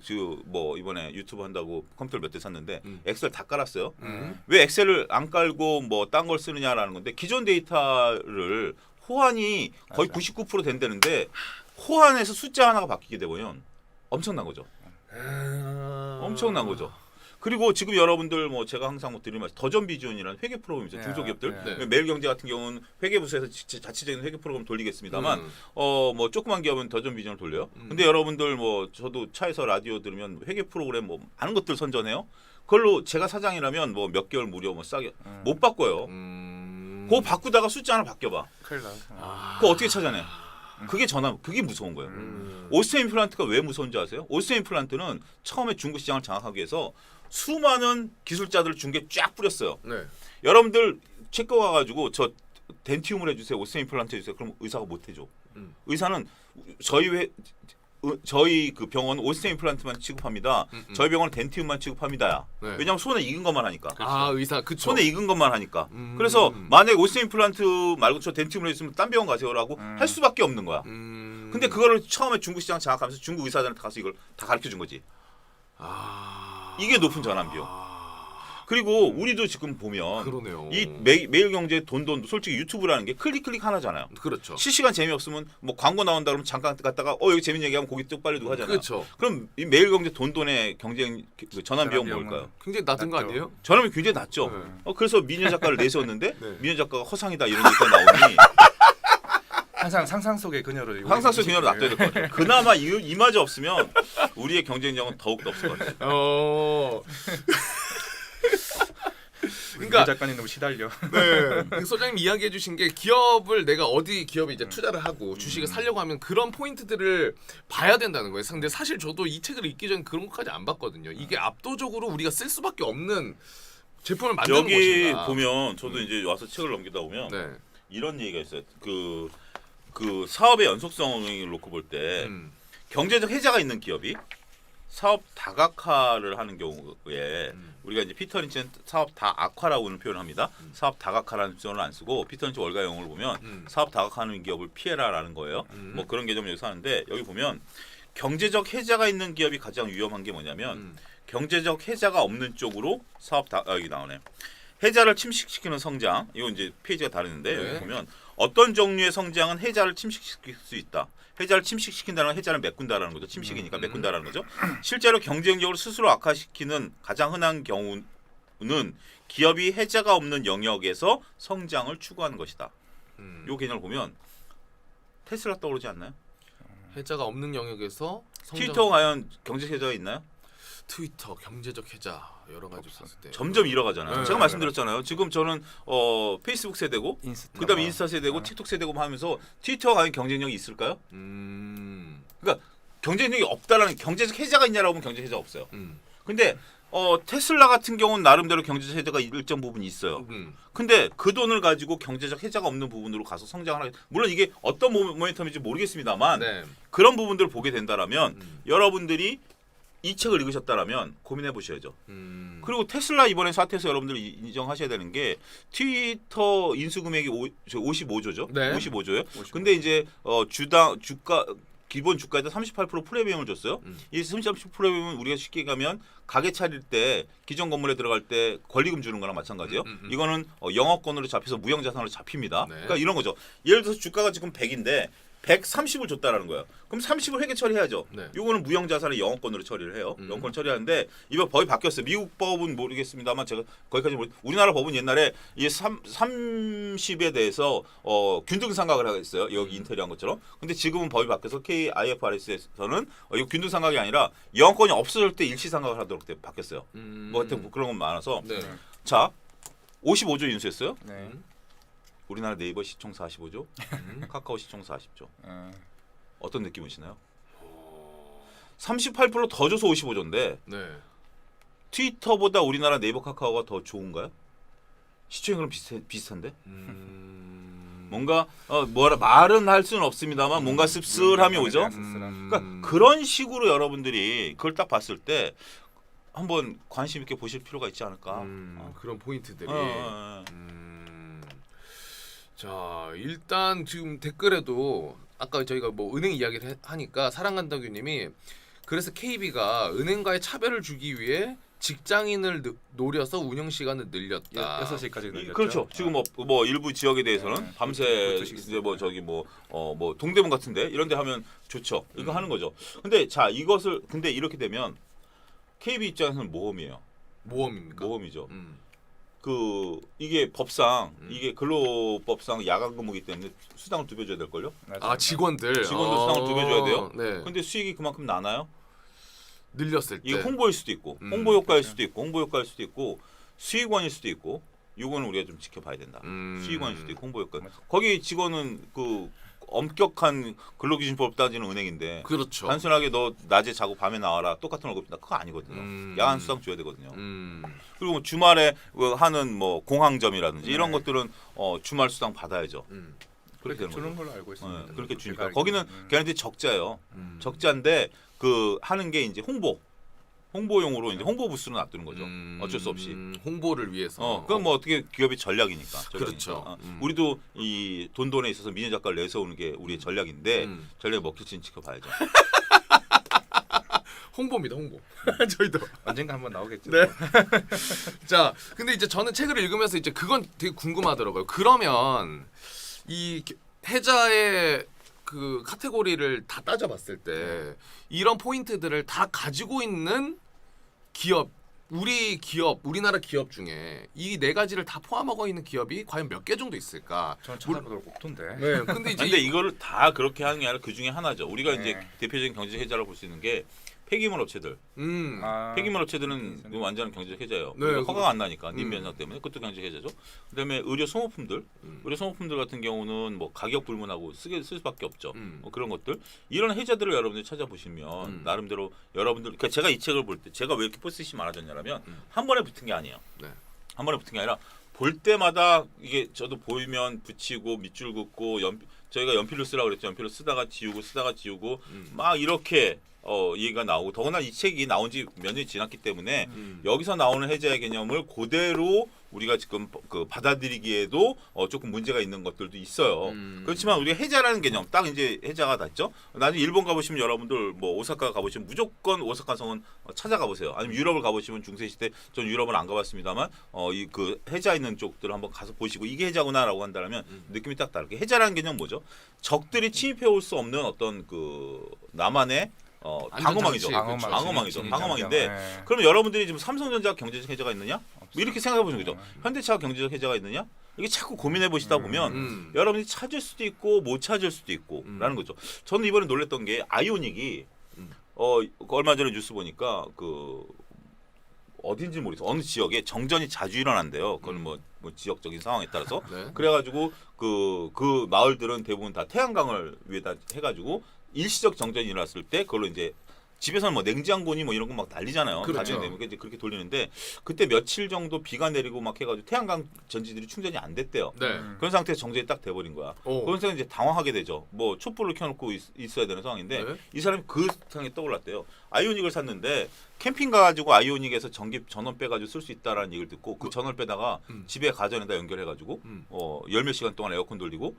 뭐 이번에 유튜브 한다고 컴퓨터를 몇 대 샀는데 엑셀 다 깔았어요. 왜 엑셀을 안 깔고 뭐 딴 걸 쓰느냐라는 건데 기존 데이터를 호환이 거의 99% 된다는데 호환에서 숫자 하나가 바뀌게 되면 엄청난 거죠. 엄청난 거죠. 그리고 지금 여러분들 뭐 제가 항상 뭐 드리는 말씀 더전 비전이라는 회계 프로그램이 있어요. 중소기업들. 네. 매일경제 같은 경우는 회계부서에서 자체적인 회계 프로그램 돌리겠습니다만 뭐 조그만 기업은 더전 비전을 돌려요. 근데 여러분들 뭐 저도 차에서 라디오 들으면 회계 프로그램 뭐 많은 것들 선전해요. 그걸로 제가 사장이라면 뭐 몇 개월 무료 뭐 싸게 못 바꿔요. 그거 바꾸다가 숫자 하나 바뀌어봐. 큰일 나. 그거 어떻게 찾아내? 그게 그게 무서운 거예요. 오스템 임플란트가 왜 무서운지 아세요? 오스템 임플란트는 처음에 중국 시장을 장악하기 위해서 수많은 기술자들 중계 쫙 뿌렸어요. 네. 여러분들 체크 가가지고 저 덴티움을 해주세요, 오스템 임플란트 해주세요. 그럼 의사가 못 해줘. 의사는 저희 그 병원 오스템 임플란트만 취급합니다. 저희 병원은 덴티움만 취급합니다야. 네. 왜냐하면 손에 익은 것만 하니까. 아 의사 그쵸. 손에 익은 것만 하니까. 그래서 만약에 오스템 임플란트 말고 저 덴티움을 했으면 딴 병원 가세요라고 할 수밖에 없는 거야. 근데 그거를 처음에 중국 시장 장악하면서 중국 의사들한테 가서 이걸 다 가르쳐 준 거지. 이게 높은 전환 비용. 그리고 우리도 지금 보면 그러네요. 이 매일경제 돈도 솔직히 유튜브라는 게 클릭 하나잖아요. 그렇죠. 실시간 재미없으면 뭐 광고 나온다 그러면 잠깐 갔다가 여기 재밌는 얘기하면 거기 또 빨리 누가 하잖아요. 그렇죠. 그럼 이 매일경제 돈의 경쟁 그 전환 비용 뭘까요? 굉장히 낮은 거 낮죠. 아니에요? 전환비 굉장히 낮죠. 그래서 미녀 작가를 내세웠는데 네. 미녀 작가가 허상이다 이런 얘기가 나오니 항상 상상 속의 그녀를 항상 속 그녀를 놔둬야 될 것 같아요. 그나마 이마저 없으면 우리의 경쟁력은 더욱더 없을 것 같아요. 그러니까 작가님 너무 시달려. 네. 소장님 이야기해 주신 게 기업을 내가 어디 기업에 이제 투자를 하고 주식을 사려고 하면 그런 포인트들을 봐야 된다는 거예요. 근데 사실 저도 이 책을 읽기 전에 그런 것까지 안 봤거든요. 이게 압도적으로 우리가 쓸 수밖에 없는 제품을 만드는 여기 것이다. 보면 저도 이제 와서 책을 넘기다 보면 네. 이런 얘기가 있어요. 그 사업의 연속성을 놓고 볼 때 경제적 혜자가 있는 기업이 사업 다각화를 하는 경우에 우리가 이제 피터 린치는 사업 다악화라고는 표현합니다. 사업 다각화라는 표현을 안 쓰고 피터 린치 월가 용어를 보면 사업 다각화하는 기업을 피해라라는 거예요. 뭐 그런 개념을 여기서 하는데 여기 보면 경제적 혜자가 있는 기업이 가장 위험한 게 뭐냐면 경제적 혜자가 없는 쪽으로 여기 나오네. 혜자를 침식시키는 성장. 이거 이제 페이지가 다르는데 네. 여기 보면 어떤 종류의 성장은 혜자를 침식시킬 수 있다. 혜자를 침식시킨다는 건 혜자를 메꾼다라는 거죠. 침식이니까 메꾼다라는 거죠. 실제로 경쟁력을 스스로 악화시키는 가장 흔한 경우는 기업이 혜자가 없는 영역에서 성장을 추구하는 것이다. 이 개념을 보면 테슬라 떠오르지 않나요? 혜자가 없는 영역에서 트위터 과연 경제적 혜자가 있나요? 트위터 경제적 혜자 여러 가지 봤을 때 점점 잃어가잖아요. 네. 제가 말씀드렸잖아요. 지금 저는 페이스북 세대고 인스타. 그다음에 인스타 세대고 틱톡 세대고 하면서 트위터가 과연 경쟁력이 있을까요? 그러니까 경쟁력이 없다라는 경제적 혜자가 있냐라고 하면 경제적 혜자가 없어요. 근데 테슬라 같은 경우는 나름대로 경제적 혜자가 일정 부분 있어요. 근데 그 돈을 가지고 경제적 혜자가 없는 부분으로 가서 성장을 하게 물론 이게 어떤 모멘텀인지 모르겠습니다만 네. 그런 부분들을 보게 된다라면 여러분들이 이 책을 읽으셨다라면 고민해 보셔야죠. 그리고 테슬라 이번에 사태에서 여러분들이 인정하셔야 되는 게 트위터 인수 금액이 55조죠. 네. 55조요. 근데 이제 주가 기본 주가에다 38% 프리미엄을 줬어요. 이 30% 프리미엄은 우리가 쉽게 가면 가게 차릴 때 기존 건물에 들어갈 때 권리금 주는 거랑 마찬가지예요. 이거는 영업권으로 잡혀서 무형자산으로 잡힙니다. 네. 그러니까 이런 거죠. 예를 들어서 주가가 지금 100인데 130을 줬다라는 거야. 그럼 30을 회계 처리해야죠. 네. 요거는 무형자산의 영업권으로 처리를 해요. 영업권 처리하는데 이번 법이 바뀌었어요. 미국 법은 모르겠습니다만 제가 거기까지 우리나라 법은 옛날에 이 30에 대해서 균등상각을 하겠어요. 여기 인테리어한 것처럼. 근데 지금은 법이 바뀌어서 KIFRS에서는 이거 균등상각이 아니라 영업권이 없어질 때 일시상각을 하도록 바뀌었어요. 뭐 하여튼 그런 건 많아서. 네. 자, 55조 인수했어요. 네. 우리나라 네이버 시총 45조, 카카오 시총 40조. 어떤 느낌이시나요? 38%더 줘서 55조인데 네. 트위터보다 우리나라 네이버 카카오가 더 좋은가요? 시총이 그럼 비슷한데? 뭔가 말은 할 수는 없습니다만 뭔가 씁쓸함이 오죠. 그러니까 그런 식으로 여러분들이 그걸 딱 봤을 때 한번 관심 있게 보실 필요가 있지 않을까. 그런 포인트들이. 어. 자, 일단 지금 댓글에도 아까 저희가 뭐 은행 이야기를 하니까 사랑간다규님이 그래서 KB가 은행과의 차별을 주기 위해 직장인을 노려서 운영 시간을 늘렸다. 6시까지 늘렸죠. 그렇죠. 지금 뭐 일부 지역에 대해서는 네. 밤새 12시 이제 뭐 저기 뭐 동대문 같은데 이런 데 하면 좋죠. 이거 하는 거죠. 근데 자, 이것을 근데 이렇게 되면 KB 입장에서는 모험이에요. 모험입니까? 모험이죠. 음. 이게 법상 이게 근로법상 야간 근무기 때문에 수당을 2배 줘야 될 걸요? 아, 직원들 직원들 수당을 2배 줘야 돼요? 네. 근데 수익이 그만큼 나나요? 늘렸을 때. 이게 홍보일 수도 있고 홍보 효과일 수도 있고 홍보 효과일 수도 있고 수익원일 수도 있고 요거는 우리가 좀 지켜봐야 된다. 수익원일 수도 있고 홍보 효과. 거기 직원은 그 엄격한 근로기준법 따지는 은행인데 그렇죠. 단순하게 너 낮에 자고 밤에 나와라 똑같은 월급이다 그거 아니거든요. 야간 수당 줘야 되거든요. 그리고 뭐 주말에 하는 뭐 공항점이라든지 이런 것들은 주말 수당 받아야죠. 그렇게 되는 주는 거죠. 걸로 알고 있습니다. 그렇게 제가 주니까 알기로는. 거기는 걔네들이 적자예요. 적자인데 그 하는 게 이제 홍보용으로 이제 홍보 부스로 놔두는 거죠. 어쩔 수 없이. 홍보를 위해서. 그건 뭐 어떻게 기업의 전략이니까. 그렇죠. 우리도 이 돈돈에 있어서 미녀 작가를 내세우는 게 우리의 전략인데 전략이 먹힐지는 지켜봐야죠. 홍보입니다, 홍보. 저희도. 언젠가 한번 나오겠죠. 네. 자, 근데 이제 저는 책을 읽으면서 이제 그건 되게 궁금하더라고요. 그러면 이 해자의 그 카테고리를 다 따져봤을 때 이런 포인트들을 다 가지고 있는 기업, 우리나라 기업 중에 이 네 가지를 다 포함하고 있는 기업이 과연 몇 개 정도 있을까? 저는 찾아보도록 없던데. 네. 근데 이제 근데 이거를 다 그렇게 하는 게 아니라 그 중에 하나죠. 우리가 네. 이제 대표적인 경제적 해자를 볼 수 있는 게 폐기물 업체들. 폐기물 업체들은 완전한 경제적 해자예요. 네, 그러니까 허가가 안 나니까 님 면상 때문에 그것도 경제적 해자죠. 그다음에 의료 소모품들, 의료 소모품들 같은 경우는 뭐 가격 불문하고 쓸 수밖에 없죠. 뭐 그런 것들 이런 해자들을 여러분들이 찾아보시면 나름대로 여러분들 그러니까 제가 이 책을 볼 때 제가 왜 이렇게 포스트잇이 많아졌냐면 한 번에 붙은 게 아니에요. 네. 한 번에 붙은 게 아니라 볼 때마다 이게 저도 보이면 붙이고 밑줄 긋고 저희가 연필로 쓰라고 그랬죠. 연필로 쓰다가 지우고 막 이렇게 얘기가 나오고 더구나 이 책이 나온 지 몇 년이 지났기 때문에 여기서 나오는 해자의 개념을 그대로 우리가 지금 그 받아들이기에도 조금 문제가 있는 것들도 있어요. 그렇지만 우리가 해자라는 개념 딱 이제 해자가 됐죠. 나중에 일본 가보시면 여러분들 뭐 오사카 가보시면 무조건 오사카 성은 찾아가 보세요. 아니면 유럽을 가보시면 중세 시대 전 유럽을 안 가봤습니다만 이 그 해자 있는 쪽들 한번 가서 보시고 이게 해자구나라고 한다면 느낌이 딱 다르게 해자라는 개념 뭐죠? 적들이 침입해 올 수 없는 어떤 그 나만의 방어망이죠. 방어망이죠. 방어망인데 네. 그러면 여러분들이 지금 삼성전자 경제적 해자가 있느냐? 뭐 이렇게 생각해 보시는 거죠. 현대차가 경제적 해자가 있느냐? 이게 자꾸 고민해 보시다 보면 여러분이 찾을 수도 있고 못 찾을 수도 있고 라는 거죠. 저는 이번에 놀랬던 게 아이오닉이 얼마 전에 뉴스 보니까 그 어딘지 모르겠어. 어느 지역에 정전이 자주 일어난대요. 그건 뭐 지역적인 상황에 따라서. 네. 그래가지고 그 마을들은 대부분 다 태양광을 위에다 해가지고 일시적 정전이 일어났을 때 그걸로 이제 집에서는 뭐 냉장고니 뭐 이런 거 막 난리잖아요. 그렇죠. 가정이 되면 이제 그렇게 돌리는데 그때 며칠 정도 비가 내리고 막 해가지고 태양광 전지들이 충전이 안 됐대요. 네. 그런 상태에서 정전이 딱 돼버린 거야. 그런 상황에 이제 당황하게 되죠. 뭐 촛불을 켜놓고 있어야 되는 상황인데 네. 이 사람이 그 상황에 떠올랐대요. 아이오닉을 샀는데 캠핑 가가지고 아이오닉에서 전기 전원 빼가지고 쓸 수 있다라는 얘기를 듣고 그 전원 빼다가 집에 가전에다 연결해가지고 열 몇 시간 동안 에어컨 돌리고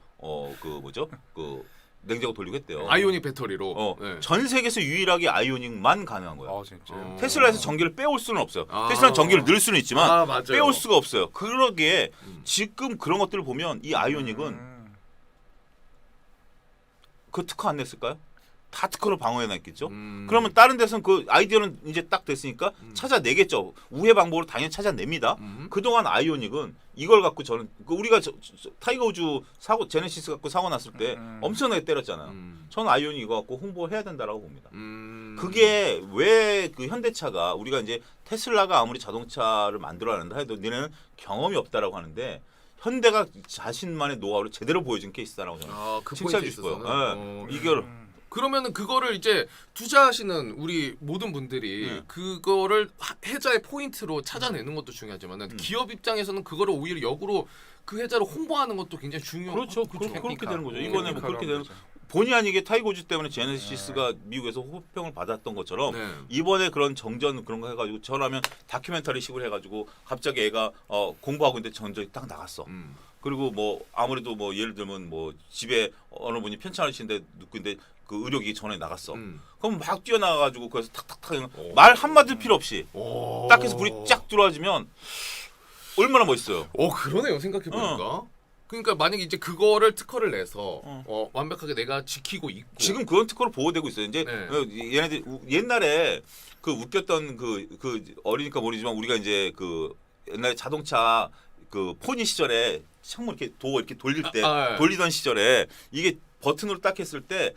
그 냉장고 돌리고 했대요. 아이오닉 배터리로. 네. 전 세계에서 유일하게 아이오닉만 가능한 거예요. 진짜요? 테슬라에서 전기를 빼올 수는 없어요. 테슬라는 전기를 넣을 수는 있지만 맞아요. 빼올 수가 없어요. 그러기에 지금 그런 것들을 보면 이 아이오닉은 그 특허 안 냈을까요? 다 특허로 방어해놨겠죠. 그러면 다른 데서는 그 아이디어는 이제 딱 됐으니까 찾아내겠죠. 우회 방법으로 당연히 찾아냅니다. 그동안 아이오닉은 이걸 갖고 저는 우리가 타이거 우즈 사고 제네시스 갖고 사고 났을 때 엄청나게 때렸잖아요. 저는 아이오닉 이거 갖고 홍보해야 된다라고 봅니다. 그게 왜 그 현대차가 우리가 이제 테슬라가 아무리 자동차를 만들어낸다 해도 니네는 경험이 없다라고 하는데 현대가 자신만의 노하우를 제대로 보여준 케이스다라고 저는 그 칭찬해 포인트에 주시고요. 있어서는? 이걸 그러면은 그거를 이제 투자하시는 우리 모든 분들이 그거를 해자의 포인트로 찾아내는 것도 중요하지만은 기업 입장에서는 그거를 오히려 역으로 그 해자를 홍보하는 것도 굉장히 중요하고 그렇죠. 그렇게 되는 거죠. 이번에 뭐 그렇게 되는 본의 아니게 타이거즈 때문에 제네시스가 미국에서 호평을 받았던 것처럼 네. 이번에 그런 정전 그런 거 해가지고 저라면 다큐멘터리식으로 해가지고 갑자기 애가 공부하고 있는데 전전이 딱 나갔어. 그리고 뭐 아무래도 뭐 예를 들면 뭐 집에 어느 분이 편찮으신데 눕고 있는데 그 의료기 전에 나갔어. 그럼 막 뛰어나가가지고 거기서 탁탁탁 말 한마디 필요 없이 딱 해서 불이 쫙 들어와지면 얼마나 멋있어요. 그러네요. 생각해 보니까. 그러니까 만약에 이제 그거를 특허를 내서 완벽하게 내가 지키고 있고 지금 그런 특허로 보호되고 있어요. 이제 네. 얘네들 옛날에 그 웃겼던 그 어리니까 모르지만 우리가 이제 그 옛날에 자동차 그 포니 시절에 창문 이렇게 도어 이렇게 돌릴 때 네. 돌리던 시절에 이게 버튼으로 딱 했을 때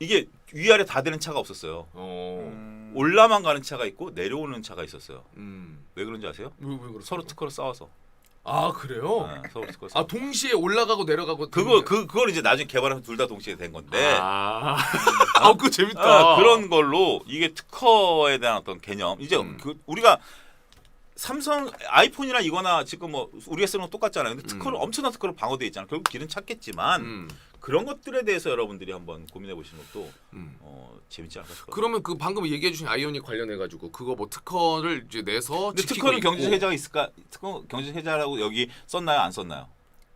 이게 위아래 다 되는 차가 없었어요. 올라만 가는 차가 있고 내려오는 차가 있었어요. 왜 그런지 아세요? 왜 그렇습니까? 서로 특허로 싸워서. 그래요? 네, 서로 특허로 싸워. 동시에 올라가고 내려가고 그걸 이제 나중에 개발하면 둘 다 동시에 된 건데. 그거 재밌다. 그런 걸로 이게 특허에 대한 어떤 개념. 이제 우리가 삼성 아이폰이나 이거나 지금 뭐 우리가 쓰는 건 똑같잖아요. 근데 특허를 엄청난 특허로 방어돼 있잖아요. 결국 길은 찾겠지만 그런 것들에 대해서 여러분들이 한번 고민해 보시는 것도 재밌지 않을까 싶어요. 그러면 그 방금 얘기해 주신 아이오닉 관련해 가지고 그거 뭐 특허를 이제 내서 근데 지키고 특허는 있고. 경제 해자가 있을까? 특허 경제 해자라고 여기 썼나요? 안 썼나요?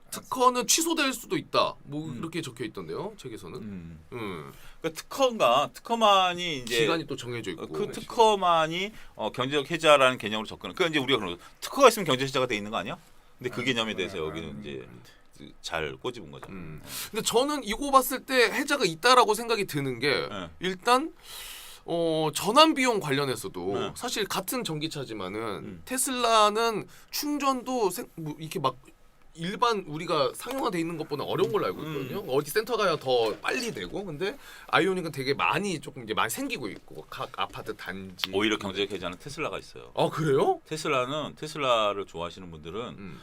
특허는 취소될 수도 있다. 뭐 이렇게 적혀 있던데요. 책에서는. 그러니까 특허만이 이제 기간이 또 정해져 있고. 그 특허만이 경제적 해자라는 개념으로 접근을. 그러니까 이제 우리가 그런 거 특허가 있으면 경제 해자가 돼 있는 거 아니야? 근데 그 개념에 대해서 여기는 이제 잘 꼬집은 거죠. 근데 저는 이거 봤을 때 해자가 있다라고 생각이 드는 게 일단 전환 비용 관련해서도 사실 같은 전기차지만은 테슬라는 충전도 뭐 이렇게 막 일반 우리가 상용화돼 있는 것보다 어려운 걸로 알고 있거든요. 어디 센터 가야 더 빨리 되고, 근데 아이오닉은 되게 많이 조금 이제 많이 생기고 있고 각 아파트 단지. 오히려 경제적 해자는 테슬라가 있어요. 그래요? 테슬라를 좋아하시는 분들은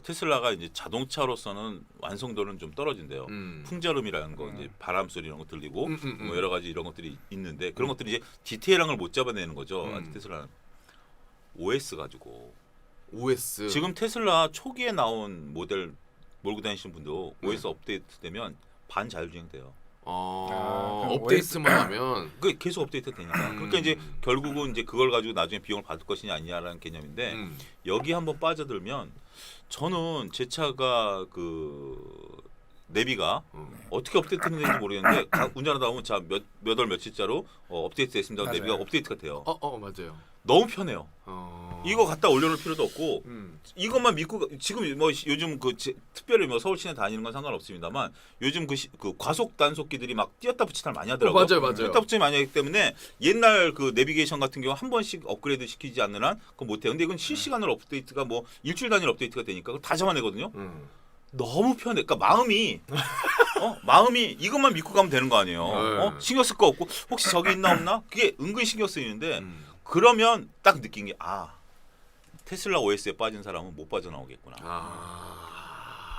테슬라가 이제 자동차로서는 완성도는 좀 떨어진대요. 풍절음이라는 거 이제 바람 소리 이런 거 들리고 뭐 여러 가지 이런 것들이 있는데 그런 것들이 이제 디테일한 걸 못 잡아내는 거죠. 테슬라는 OS 가지고. OS. 지금 테슬라 초기에 나온 모델 몰고 다니시는 분도 OS 업데이트 되면 반자율주행돼요. 업데이트만 하면 그 계속 업데이트 되니까. 그러니까 이제 결국은 이제 그걸 가지고 나중에 비용을 받을 것이냐 아니냐라는 개념인데 여기 한번 빠져들면 저는 제 차가 그 내비가 어떻게 업데이트되는지 모르겠는데 운전하다 보면 자 몇 월 며칠자로 업데이트 됐습니다. 맞아요. 내비가 업데이트가 돼요. 맞아요. 너무 편해요. 이거 갖다 올려놓을 필요도 없고 이것만 믿고 지금 뭐 요즘 특별히 뭐 서울 시내 다니는 건 상관없습니다만 요즘 그 과속 단속기들이 막 띄었다 붙이다 많이 하더라고요. 맞아요. 띄었다 붙이다 많이 하기 때문에 옛날 그 내비게이션 같은 경우 한 번씩 업그레이드 시키지 않는 한 그건 못해요. 근데 이건 실시간으로 업데이트가 뭐 일주일 단위로 업데이트가 되니까 그거 다 잡아내거든요. 너무 편해. 그러니까 마음이 이것만 믿고 가면 되는 거 아니에요. 신경 쓸 거 없고 혹시 저기 있나 없나? 그게 은근히 신경 쓰이는데 그러면 딱 느낀 게 테슬라 OS에 빠진 사람은 못 빠져나오겠구나.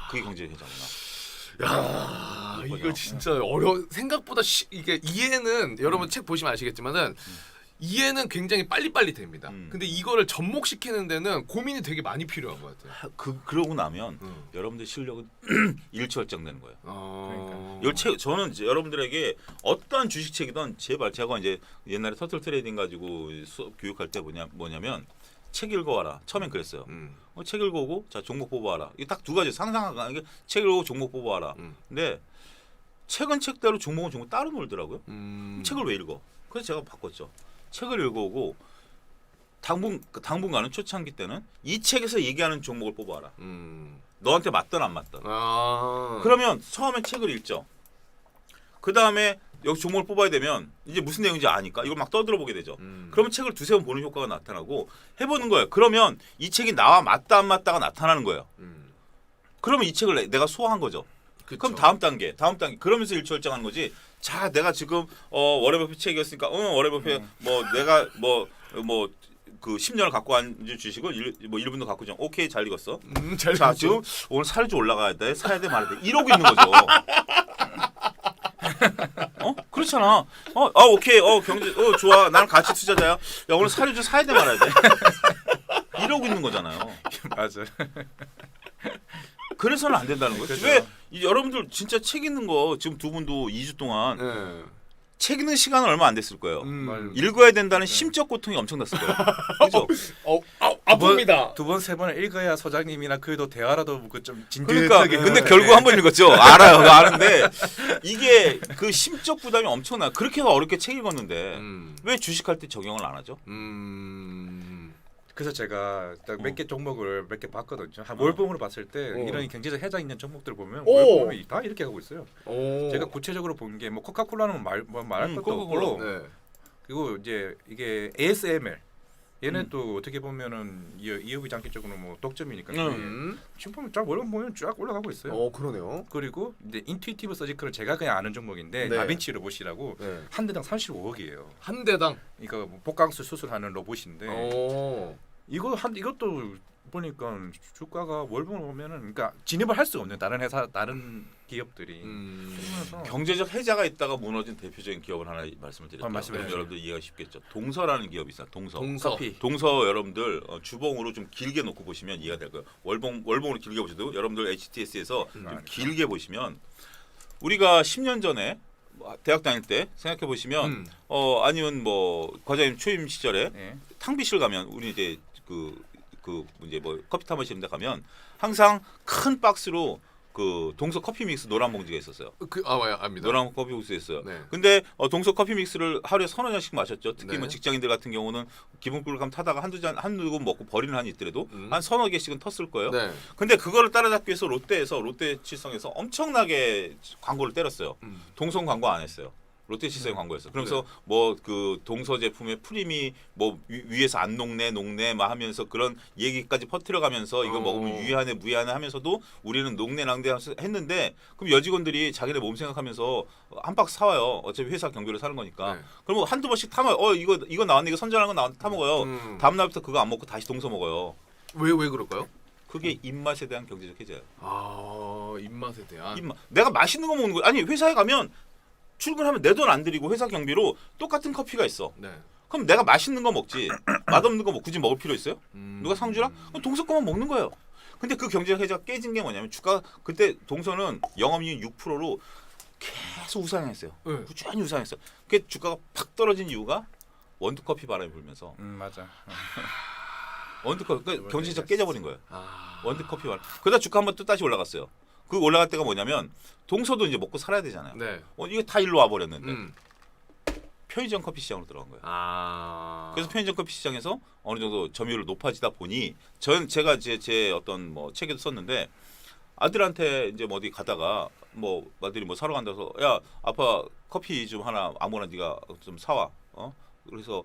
그게 경제 해자구나. 이거 진짜 생각보다 이게 이해는 여러분 책 보시면 아시겠지만은 이해는 굉장히 빨리빨리 됩니다. 근데 이거를 접목시키는 데는 고민이 되게 많이 필요한 것 같아요. 그러고 나면 여러분들 실력은 일취월장되는 거예요. 그러니까. 저는 이제 여러분들에게 어떠한 주식책이든 제발 제가 이제 옛날에 터틀 트레이딩 가지고 교육할 때 뭐냐면 책 읽어와라. 처음엔 그랬어요. 책 읽어오고 자 종목 뽑아와라. 이게 딱 두 가지 상상하는 게 책 읽어오고 종목 뽑아와라. 근데 책은 책대로 종목은 종목 따로 놀더라고요. 책을 왜 읽어? 그래서 제가 바꿨죠. 책을 읽어오고 당분간은 초창기 때는 이 책에서 얘기하는 종목을 뽑아와라. 너한테 맞든 안 맞든. 그러면 처음엔 책을 읽죠. 그 다음에 여기 종목을 뽑아야 되면 이제 무슨 내용인지 아니까 이걸 막 떠들어 보게 되죠. 그러면 책을 두세 번 보는 효과가 나타나고 해보는 거예요. 그러면 이 책이 나와 맞다 안 맞다가 나타나는 거예요. 그러면 이 책을 내가 소화한 거죠. 그쵸. 그럼 다음 단계 그러면서 일취월장하는 거지. 자, 내가 지금 워렌 버핏 책이었으니까 워렌 버핏 뭐 내가 뭐 그 10년을 갖고 앉은 주식을 1분도 갖고 좀 오케이 잘 읽었어. 잘 자, 봤죠? 지금 오늘 살이 좀 올라가야 돼. 사야 돼 말아야 돼. 이러고 있는 거죠. 그렇잖아. 오케이. 경제 좋아. 나는 가치 투자자야. 야, 오늘 사료 좀 사야 돼 말아야 돼. 이러고 있는 거잖아요. 맞아. 그래서는 안 된다는 거죠. 그렇죠. 왜 여러분들 진짜 책 읽는 거 지금 두 분도 2주 동안 네. 책 읽는 시간은 얼마 안 됐을 거예요. 읽어야 된다는 심적 고통이 엄청났을 거예요. 그죠? 아픕니다. 두 번 세 번을 읽어야 소장님이나 그래도 대화라도 그좀 그러니까 진득하게. 근데 결국 한 번 읽었죠. 알아요. 그거 아는데 이게 그 심적 부담이 엄청나. 그렇게 어렵게 책 읽었는데 왜 주식할 때 적용을 안 하죠? 그래서 제가 몇 개 종목을 몇 개 봤거든요. 한 월봉으로 봤을 때 이런 경제적 해자 있는 종목들 보면 월봉이 다 이렇게 하고 있어요. 제가 구체적으로 본 게 뭐 코카콜라는 말할 것도 없고 네. 그리고 이제 이게 ASML 얘는 또 어떻게 보면은 이해비 장기적으로 뭐 독점이니까 지금 보면 쫙 월봉 보면 쫙 올라가고 있어요. 그러네요. 그리고 이제 인투이티브 서지컬은 제가 그냥 아는 종목인데 네. 다빈치 로봇이라고 네. 한 대당 35억이에요. 한 대당. 이거 뭐 복강수 수술하는 로봇인데 이것도 보니까 주가가 월봉을 보면은 그러니까 진입을 할 수가 없는 다른 회사 다른 기업들이 그러면서 경제적 해자가 있다가 무너진 대표적인 기업을 하나 말씀을 드릴게요. 말씀해 그럼 주세요. 여러분들 이해가 쉽겠죠. 동서라는 기업이 있어요. 동서. 커피. 동서 여러분들 주봉으로 좀 길게 놓고 보시면 이해가 될 거예요. 월봉으로 길게 보셔도 여러분들 HTS에서 좀 길게 보시면 우리가 10년 전에 대학 다닐 때 생각해 보시면 아니면 뭐 과장님 초임 시절에 네. 탕비실 가면 우리 이제 이제 뭐 커피 타 마시는 데 가면 항상 큰 박스로 그 동서 커피 믹스 노란 봉지가 있었어요. 압니다. 노란 커피 믹스 있어요. 네. 근데 동서 커피 믹스를 하루에 서너 잔씩 마셨죠. 특히 네. 뭐 직장인들 같은 경우는 기본 꿀감 타다가 한두 금 먹고 버리는 한이 있더라도 한 서너 개씩은 텄을 거예요. 네. 근데 그거를 따라잡기 위해서 롯데칠성에서 엄청나게 광고를 때렸어요. 동성 광고 안 했어요. 롯데칠성의 광고였어. 그러면서 뭐 그 동서 제품의 프림이 뭐 위에서 안 녹네 막 하면서 그런 얘기까지 퍼뜨려가면서 이거 먹으면 유해하네 무해하네 하면서도 우리는 녹네 낭대 했는데 그럼 여직원들이 자기네 몸 생각하면서 한 박스 사와요. 어차피 회사 경비로 사는 거니까. 네. 그러면 한두 번씩 타 먹어요. 이거 나왔네. 이거 선전하는 거 타 먹어요. 다음 날부터 그거 안 먹고 다시 동서 먹어요. 왜 그럴까요? 그게 입맛에 대한 경제적 해자예요. 입맛에 대한. 입맛. 내가 맛있는 거 먹는 거야. 아니 회사에 가면 출근하면 내 돈 안 들이고 회사 경비로 똑같은 커피가 있어. 네. 그럼 내가 맛있는 거 먹지. 맛없는 거 굳이 먹을 필요 있어요? 누가 상주라? 그럼 동서 거만 먹는 거예요. 근데 그 경제적 해자가 깨진 게 뭐냐면 주가 그때 동서는 영업이익 6%로 계속 우상했어요. 네. 꾸준히 우상했어요. 그 주가가 팍 떨어진 이유가 원두커피 바람이 불면서 맞아. 원두커피 그러니까 경제적 깨져버린 거예요. 원두커피 바람. 그러다 주가 한번 또 다시 올라갔어요. 그 올라갈 때가 뭐냐면 동서도 이제 먹고 살아야 되잖아요. 네. 이거 다 일로 와버렸는데 편의점 커피 시장으로 들어간 거예요. 그래서 편의점 커피 시장에서 어느 정도 점유율이 높아지다 보니 제가 제 어떤 뭐 책에도 썼는데 아들한테 이제 뭐 어디 가다가 뭐 아들이 뭐 사러 간다서 야 아빠 커피 좀 하나 아무거나 네가 좀 사와. 그래서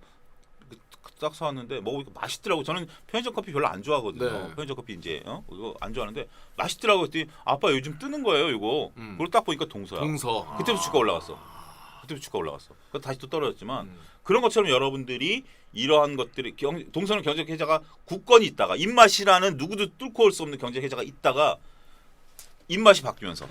딱 사왔는데 먹으니까 맛있더라고. 저는 편의점 커피 별로 안 좋아하거든요. 네. 편의점 커피 이제 이거 안 좋아하는데 맛있더라고 했더니 아빠 요즘 뜨는 거예요 이거. 그걸 딱 보니까 동서야. 동서. 그때부터 주가 올라갔어. 그래서 다시 또 떨어졌지만 그런 것처럼 여러분들이 이러한 것들이 동서는 경제적 해자가 굳건히 있다가 입맛이라는 누구도 뚫고 올 수 없는 경제적 해자가 있다가 입맛이 바뀌면서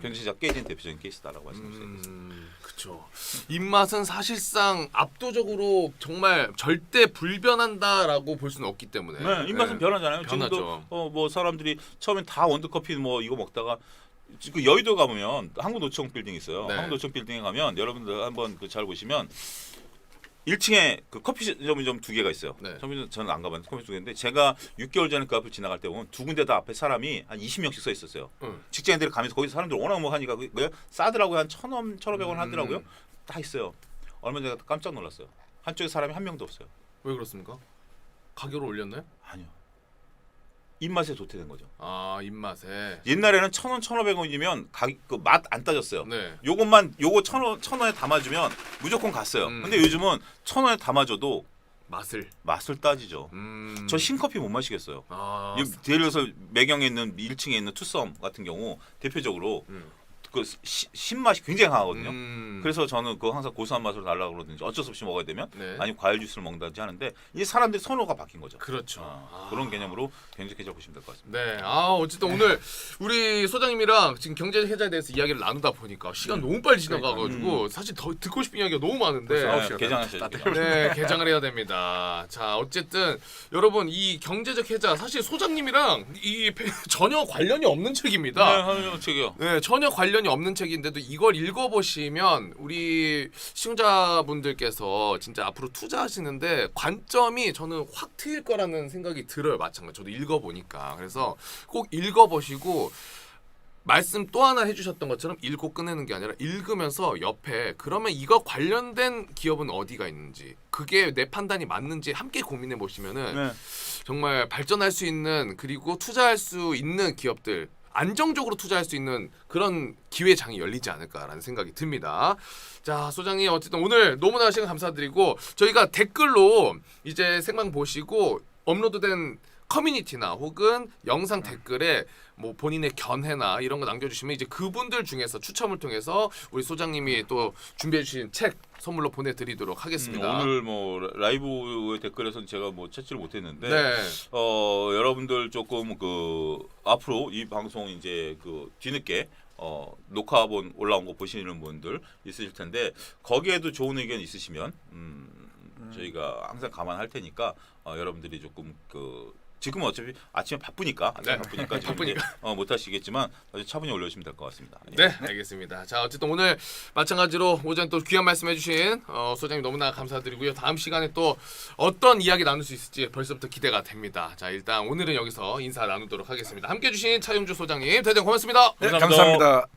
경제적 해자가 깨진 대표적인 케이스다라고 말씀드리겠습니다. 그렇죠. 입맛은 사실상 압도적으로 정말 절대 불변한다라고 볼 수는 없기 때문에. 네, 입맛은 변하잖아요. 변하죠. 지금도 뭐 사람들이 처음엔 다 원두커피 뭐 이거 먹다가 그 여의도 가보면 한국노총 빌딩 있어요. 네. 한국노총 빌딩에 가면 여러분들 한번 잘 보시면 1층에 그 커피점이 좀 두 개가 있어요. 네. 저는 안 가봤는데 커피 두 개인데 제가 6개월 전에 그 앞을 지나갈 때 보면 두 군데 다 앞에 사람이 한 20명씩 서 있었어요. 직장인들이 가면서 거기서 사람들 워낙 뭐 하니까 그게 싸더라고요. 한 1,000원, 1,500원 하더라고요. 다 있어요. 얼마 전에 깜짝 놀랐어요. 한쪽에 사람이 한 명도 없어요. 왜 그렇습니까? 가격을 올렸나요? 아니요. 입맛에 도태된 거죠. 아 입맛에. 옛날에는 1,000원, 1,500원이면 그 맛 안 따졌어요. 네. 요거 1,000원에 담아주면 무조건 갔어요. 근데 요즘은 1,000원에 담아줘도 맛을 따지죠. 저 신커피 못 마시겠어요. 아. 예를 들어서 매경에 있는 1층에 있는 투썸 같은 경우 대표적으로 그 신맛이 굉장히 강하거든요. 그래서 저는 그 항상 고소한 맛으로 달라고 그러든지 어쩔 수 없이 먹어야 되면 네. 아니면 과일 주스를 먹든지 하는데 이제 사람들이 선호가 바뀐 거죠. 그렇죠. 그런 개념으로 경제계좌 보시면 될 것 같습니다. 네. 아 어쨌든 오늘 우리 소장님이랑 지금 경제계좌에 대해서 이야기를 나누다 보니까 시간 너무 빨리 지나가가지고 사실 더 듣고 싶은 이야기가 너무 많은데. 네, 개장하셔야죠. 네, 개장을 해야 됩니다. 자, 어쨌든 여러분 이 경제적 해자 사실 소장님이랑 전혀 관련이 없는 책입니다. 네, 책이요. 네, 전혀 관련이 없는 책인데도 이걸 읽어보시면 우리 시청자분들께서 진짜 앞으로 투자하시는데 관점이 저는 확 트일 거라는 생각이 들어요. 마찬가지. 저도 읽어보니까. 그래서 꼭 읽어보시고 말씀 또 하나 해주셨던 것처럼 읽고 끝내는 게 아니라 읽으면서 옆에 그러면 이거 관련된 기업은 어디가 있는지 그게 내 판단이 맞는지 함께 고민해 보시면은 네. 정말 발전할 수 있는 그리고 투자할 수 있는 기업들 안정적으로 투자할 수 있는 그런 기회장이 열리지 않을까라는 생각이 듭니다. 자, 소장님 어쨌든 오늘 너무나 시간 감사드리고 저희가 댓글로 이제 생방 보시고 업로드된 커뮤니티나 혹은 영상 댓글에 뭐 본인의 견해나 이런 거 남겨주시면 이제 그분들 중에서 추첨을 통해서 우리 소장님이 또 준비해주신 책 선물로 보내드리도록 하겠습니다. 오늘 뭐 라이브 댓글에서는 제가 뭐 찾지를 못했는데 네. 여러분들 조금 그 앞으로 이 방송 이제 그 뒤늦게 녹화본 올라온 거 보시는 분들 있으실 텐데 거기에도 좋은 의견 있으시면 저희가 항상 감안할 테니까 여러분들이 조금 그 지금은 어차피 아침에 바쁘니까 네. 바쁘니까 지금 바쁘니까. 이제, 못 하시겠지만 아주 차분히 올려주시면 될 것 같습니다. 네, 알겠습니다. 자, 어쨌든 오늘 마찬가지로 오전 또 귀한 말씀해주신 소장님 너무나 감사드리고요. 다음 시간에 또 어떤 이야기 나눌 수 있을지 벌써부터 기대가 됩니다. 자, 일단 오늘은 여기서 인사 나누도록 하겠습니다. 함께해주신 차용주 소장님 대단히 고맙습니다. 네, 감사합니다.